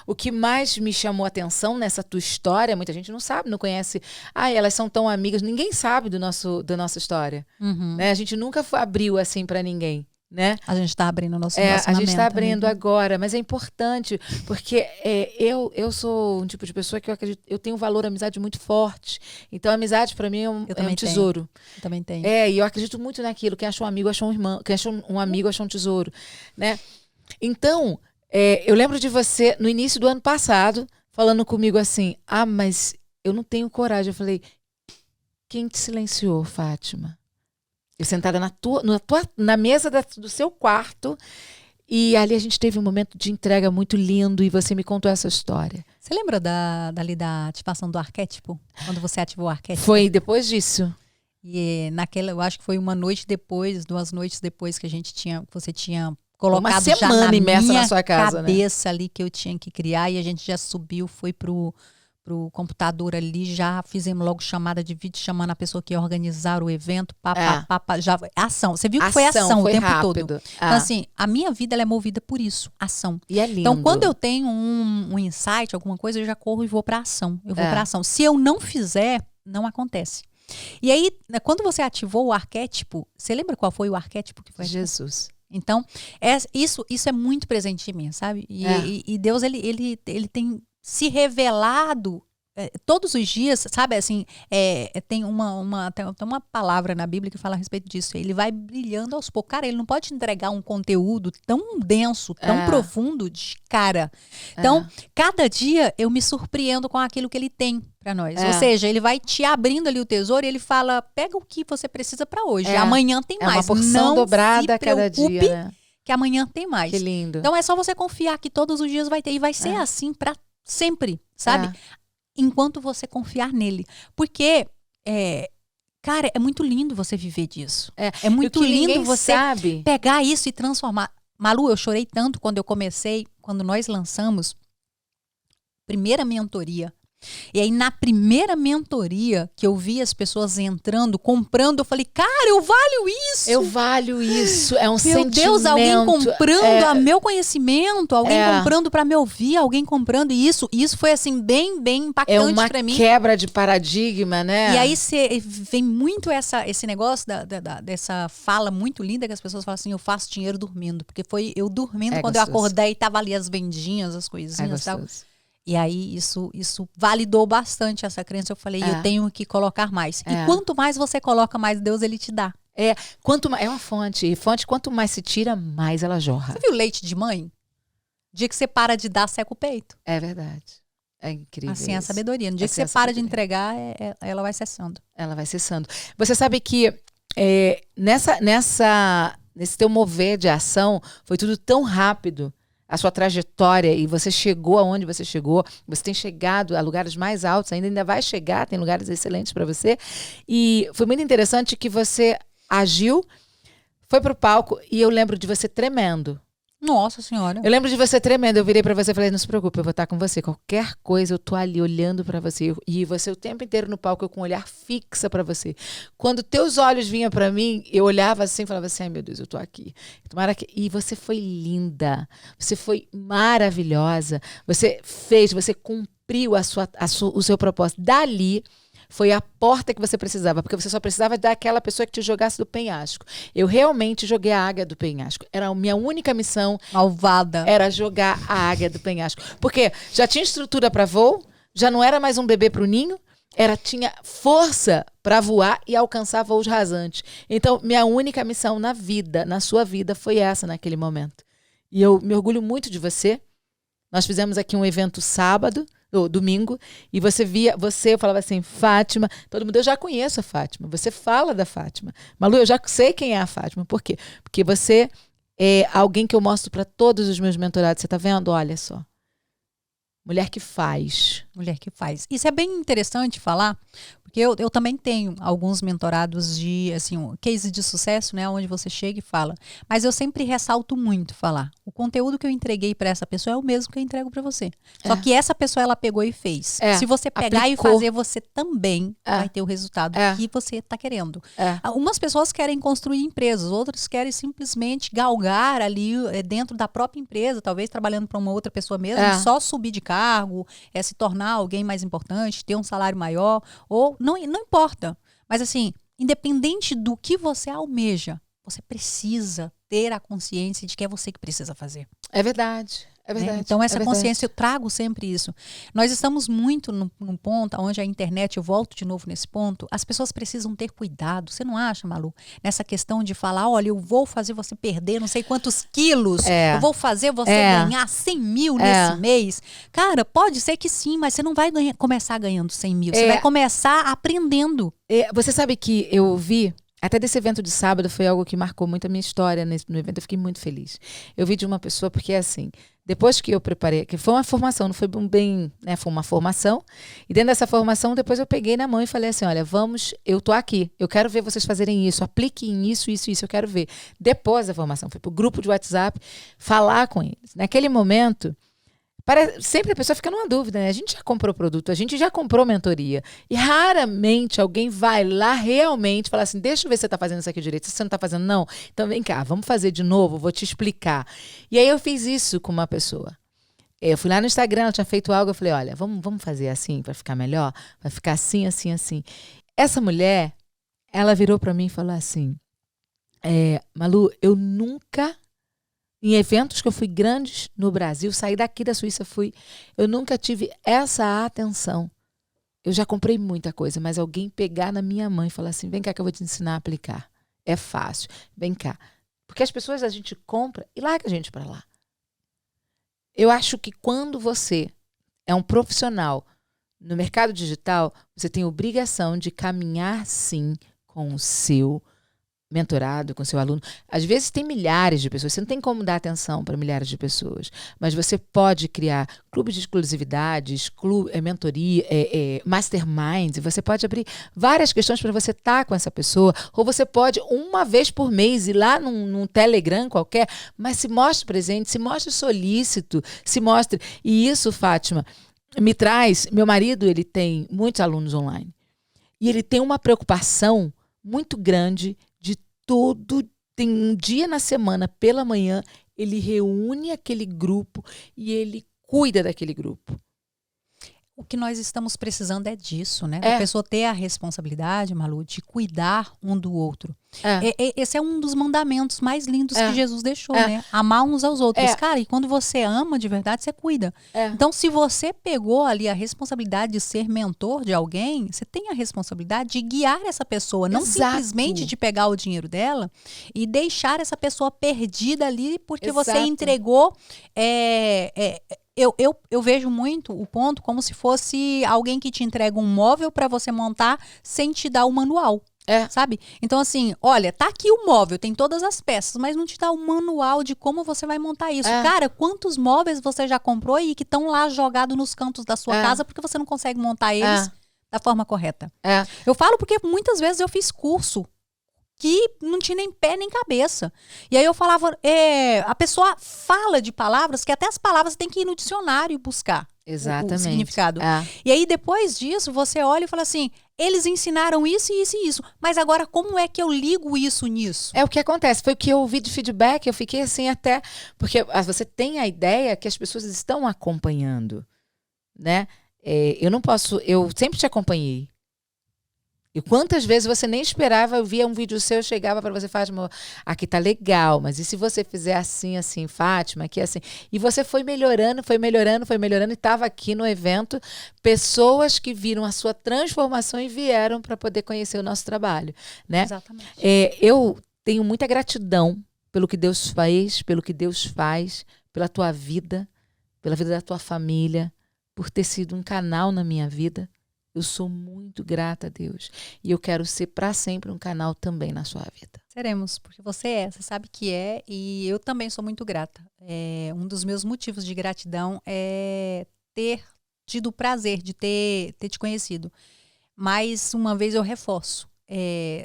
o que mais me chamou a atenção nessa tua história, muita gente não sabe, não conhece. Elas são tão amigas. Ninguém sabe da nossa história. Né? A gente nunca abriu assim para ninguém. Né? A gente está abrindo o nosso relacionamento. A gente está abrindo agora, mas é importante, porque eu sou um tipo de pessoa que eu acredito, eu tenho um valor amizade muito forte. Então, a amizade para mim é um tesouro. Eu também tenho. E eu acredito muito naquilo. Quem achou um amigo, achou um irmão. Quem achou um amigo, achou um tesouro. Né? Então, eu lembro de você, no início do ano passado, falando comigo assim, mas eu não tenho coragem. Eu falei, quem te silenciou, Fátima? Eu sentada na mesa do seu quarto, e ali a gente teve um momento de entrega muito lindo, e você me contou essa história. Você lembra da ativação do arquétipo? Quando você ativou o arquétipo? Foi depois disso. E eu acho que foi 1 noite depois, 2 noites depois que você tinha colocado uma semana já na imersa minha na sua casa, cabeça, né? Ali que eu tinha que criar, e a gente já subiu, foi pro computador ali, já fizemos logo chamada de vídeo, chamando a pessoa que ia organizar o evento, já ação. Você viu que foi ação o tempo rápido. todo. Então, assim, a minha vida ela é movida por isso, ação. E é lindo. Então, quando eu tenho um insight, alguma coisa, eu já corro e vou pra ação. Eu vou pra ação. Se eu não fizer, não acontece. E aí, quando você ativou o arquétipo, você lembra qual foi o arquétipo que foi? Jesus. Então, isso é muito presente em mim, sabe? E Deus, ele tem se revelado todos os dias, sabe, assim, tem uma palavra na Bíblia que fala a respeito disso. Ele vai brilhando aos poucos. Cara, ele não pode entregar um conteúdo tão denso, tão profundo de cara. Então, cada dia eu me surpreendo com aquilo que ele tem para nós. Ou seja, ele vai te abrindo ali o tesouro e ele fala, pega o que você precisa para hoje. Amanhã tem mais. É uma porção dobrada a cada dia, né? Que amanhã tem mais. Que lindo. Então, é só você confiar que todos os dias vai ter. E vai ser assim para sempre, sabe? Enquanto você confiar nele. Porque, cara, é muito lindo você viver disso. É muito lindo você pegar isso e transformar. Malu, eu chorei tanto quando nós lançamos primeira mentoria. E aí, na primeira mentoria, que eu vi as pessoas entrando, comprando, eu falei, cara, eu valho isso! Eu valho isso, é um Meu sentimento. Deus, alguém comprando a meu conhecimento, alguém comprando para me ouvir, alguém comprando isso. E isso foi, assim, bem impactante para mim. É uma quebra de paradigma, né? E aí vem muito esse negócio dessa fala muito linda que as pessoas falam assim, eu faço dinheiro dormindo. Porque foi eu dormindo quando gostoso. eu acordei e tava ali as vendinhas, as coisinhas e tal. Gostoso. E aí isso validou bastante essa crença. Eu falei, eu tenho que colocar mais. E quanto mais você coloca, mais Deus ele te dá. É uma fonte. E fonte, quanto mais se tira, mais ela jorra. Você viu leite de mãe? O dia que você para de dar, seca o peito. É verdade. É incrível. Assim é a sabedoria. No dia que Assim você para de entregar, ela vai cessando. Ela vai cessando. Você sabe que nesse teu mover de ação, foi tudo tão rápido. A sua trajetória, e você chegou aonde você chegou, você tem chegado a lugares mais altos, ainda vai chegar, tem lugares excelentes para você. E foi muito interessante que você agiu, foi pro palco, e eu lembro de você tremendo. Nossa Senhora. Eu lembro de você tremendo, eu virei pra você e falei, não se preocupe, eu vou estar com você. Qualquer coisa, eu tô ali olhando pra você. E você o tempo inteiro no palco, eu com um olhar fixa pra você. Quando teus olhos vinham pra mim, eu olhava assim e falava assim, ai meu Deus, eu tô aqui. E você foi linda, você foi maravilhosa, você cumpriu o seu propósito. Dali, foi a porta que você precisava, porque você só precisava daquela pessoa que te jogasse do penhasco. Eu realmente joguei a águia do penhasco. Era a minha única missão. Malvada. Era jogar a águia do penhasco. Porque já tinha estrutura para voo, já não era mais um bebê pro ninho, tinha força para voar e alcançar voos rasantes. Então, minha única missão na vida, na sua vida, foi essa naquele momento. E eu me orgulho muito de você. Nós fizemos aqui um evento domingo, e eu falava assim, Fátima, todo mundo, eu já conheço a Fátima, você fala da Fátima. Malu, eu já sei quem é a Fátima. Por quê? Porque você é alguém que eu mostro para todos os meus mentorados. Você tá vendo? Olha só. Mulher que faz. Mulher que faz. Isso é bem interessante falar, porque eu também tenho alguns mentorados de, assim, um case de sucesso, né, onde você chega e fala. Mas eu sempre ressalto muito falar. O conteúdo que eu entreguei para essa pessoa é o mesmo que eu entrego para você. Só que essa pessoa, ela pegou e fez. Se você pegar aplicou. E fazer, você também vai ter o resultado que você está querendo. Algumas pessoas querem construir empresas, outras querem simplesmente galgar ali dentro da própria empresa, talvez trabalhando para uma outra pessoa mesmo, só subir de cargo, se tornar alguém mais importante, ter um salário maior, ou não importa. Mas assim, independente do que você almeja, você precisa ter a consciência de que é você que precisa fazer. É verdade. É verdade. Então, essa consciência, eu trago sempre isso. Nós estamos muito num ponto onde a internet, eu volto de novo nesse ponto, as pessoas precisam ter cuidado. Você não acha, Malu? Nessa questão de falar, olha, eu vou fazer você perder não sei quantos quilos, eu vou fazer você ganhar 100 mil nesse mês. Cara, pode ser que sim, mas você não vai começar ganhando 100 mil. Você vai começar aprendendo. Você sabe que eu vi, até desse evento de sábado, foi algo que marcou muito a minha história no evento. Eu fiquei muito feliz. Eu vi de uma pessoa, porque assim, depois que eu preparei, que foi uma formação, não foi bem, né, foi uma formação, e dentro dessa formação, depois eu peguei na mão e falei assim, olha, eu tô aqui, eu quero ver vocês fazerem isso, apliquem isso, eu quero ver. Depois da formação, fui pro grupo de WhatsApp, falar com eles. Naquele momento, sempre a pessoa fica numa dúvida, né? A gente já comprou produto, a gente já comprou mentoria. E raramente alguém vai lá realmente falar assim, deixa eu ver se você está fazendo isso aqui direito. Se você não está fazendo, não, então vem cá, vamos fazer de novo, vou te explicar. E aí eu fiz isso com uma pessoa. Eu fui lá no Instagram, ela tinha feito algo, eu falei, olha, vamos fazer assim para ficar melhor? Vai ficar assim, assim, assim. Essa mulher, ela virou para mim e falou assim, Malu, eu nunca... Em eventos que eu fui grandes no Brasil, saí daqui da Suíça, eu nunca tive essa atenção. Eu já comprei muita coisa, mas alguém pegar na minha mão e falar assim, vem cá que eu vou te ensinar a aplicar. É fácil, vem cá. Porque as pessoas a gente compra e larga a gente para lá. Eu acho que quando você é um profissional no mercado digital, você tem obrigação de caminhar sim com o seu mentorado, com seu aluno. Às vezes tem milhares de pessoas, você não tem como dar atenção para milhares de pessoas, mas você pode criar clubes de exclusividades, mentoria, masterminds, você pode abrir várias questões para você estar com essa pessoa, ou você pode uma vez por mês ir lá num Telegram qualquer, mas se mostre presente, se mostre solícito, se mostre. E isso, Fátima, me traz... Meu marido, ele tem muitos alunos online. E ele tem uma preocupação muito grande de todo... Tem um dia na semana, pela manhã, ele reúne aquele grupo e ele cuida daquele grupo. O que nós estamos precisando é disso, né? Da pessoa ter a responsabilidade, Malu, de cuidar um do outro. Esse é um dos mandamentos mais lindos que Jesus deixou, né? Amar uns aos outros. Cara, e quando você ama de verdade, você cuida. Então, se você pegou ali a responsabilidade de ser mentor de alguém, você tem a responsabilidade de guiar essa pessoa. Não simplesmente de pegar o dinheiro dela e deixar essa pessoa perdida ali porque você entregou... Eu vejo muito o ponto como se fosse alguém que te entrega um móvel para você montar sem te dar o manual, sabe? Então, assim, olha, tá aqui o móvel, tem todas as peças, mas não te dá o manual de como você vai montar isso. Cara, quantos móveis você já comprou e que estão lá jogados nos cantos da sua casa porque você não consegue montar eles da forma correta? Eu falo porque muitas vezes eu fiz curso que não tinha nem pé nem cabeça. E aí eu falava, a pessoa fala de palavras que até as palavras você tem que ir no dicionário buscar o significado. E aí depois disso você olha e fala assim, eles ensinaram isso e isso e isso, mas agora como é que eu ligo isso nisso? É o que acontece, foi o que eu ouvi de feedback, eu fiquei assim até, porque você tem a ideia que as pessoas estão acompanhando, né? Eu não posso, eu sempre te acompanhei. E quantas vezes você nem esperava, eu via um vídeo seu, chegava para você, Fátima, aqui tá legal, mas e se você fizer assim, assim, Fátima, aqui assim? E você foi melhorando, e estava aqui no evento, pessoas que viram a sua transformação e vieram para poder conhecer o nosso trabalho, né? Exatamente. Eu tenho muita gratidão pelo que Deus fez, pelo que Deus faz, pela tua vida, pela vida da tua família, por ter sido um canal na minha vida. Eu sou muito grata a Deus. E eu quero ser para sempre um canal também na sua vida. Seremos, porque você sabe que é, e eu também sou muito grata. Um dos meus motivos de gratidão é ter tido o prazer de ter te conhecido. Mais uma vez eu reforço.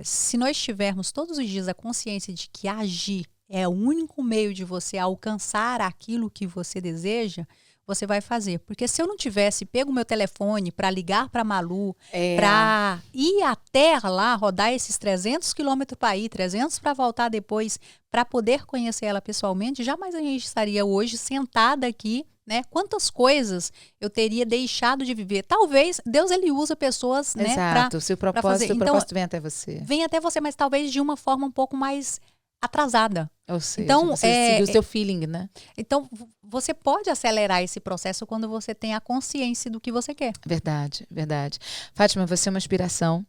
Se nós tivermos todos os dias a consciência de que agir é o único meio de você alcançar aquilo que você deseja, você vai fazer. Porque se eu não tivesse pego meu telefone para ligar para Malu, para ir até lá, rodar esses 300 quilômetros para ir, 300 para voltar depois, para poder conhecer ela pessoalmente, jamais a gente estaria hoje sentada aqui, né? Quantas coisas eu teria deixado de viver? Talvez Deus ele usa pessoas, né? Exato, o seu propósito, propósito vem até você. Vem até você, mas talvez de uma forma um pouco mais atrasada. Ou seja, então, você seguiu o seu feeling, né? Então, você pode acelerar esse processo quando você tem a consciência do que você quer. Verdade, verdade. Fátima, você é uma inspiração.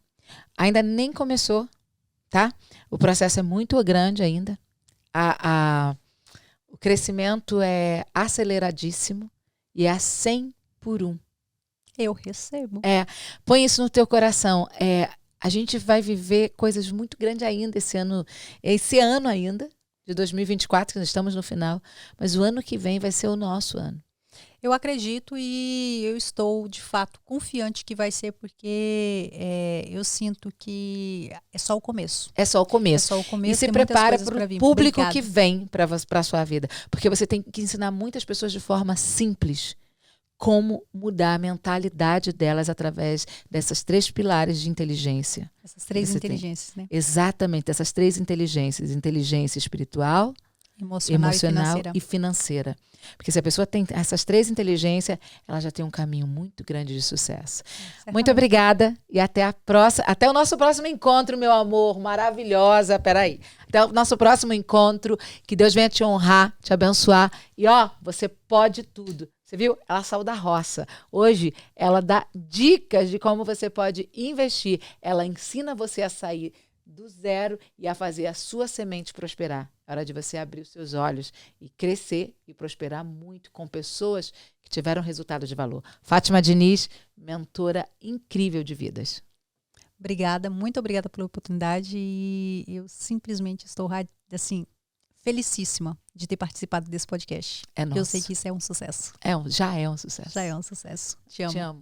Ainda nem começou, tá? O processo é muito grande ainda. O crescimento é aceleradíssimo e é a 100 por 1. Eu recebo. Põe isso no teu coração. A gente vai viver coisas muito grandes ainda esse ano ainda, de 2024, que nós estamos no final, mas o ano que vem vai ser o nosso ano. Eu acredito e eu estou, de fato, confiante que vai ser, porque eu sinto que é só o começo. É só o começo. É só o começo. E se prepara para o público que vem para a sua vida, porque você tem que ensinar muitas pessoas de forma simples como mudar a mentalidade delas através dessas 3 pilares de inteligência. Essas 3 inteligências, né? Exatamente, essas 3 inteligências. Inteligência espiritual, emocional e financeira. Porque se a pessoa tem essas 3 inteligências, ela já tem um caminho muito grande de sucesso. Muito obrigada e até o nosso próximo encontro, meu amor, maravilhosa. Peraí. Até o nosso próximo encontro. Que Deus venha te honrar, te abençoar. E você pode tudo. Você viu? Ela saiu da roça. Hoje, ela dá dicas de como você pode investir. Ela ensina você a sair do zero e a fazer a sua semente prosperar. É hora de você abrir os seus olhos e crescer e prosperar muito com pessoas que tiveram resultado de valor. Fátima Diniz, mentora incrível de vidas. Obrigada, muito obrigada pela oportunidade e eu simplesmente estou assim, felicíssima de ter participado desse podcast. É nosso. Eu sei que isso é um sucesso. Já é um sucesso. Já é um sucesso. Te amo. Te amo.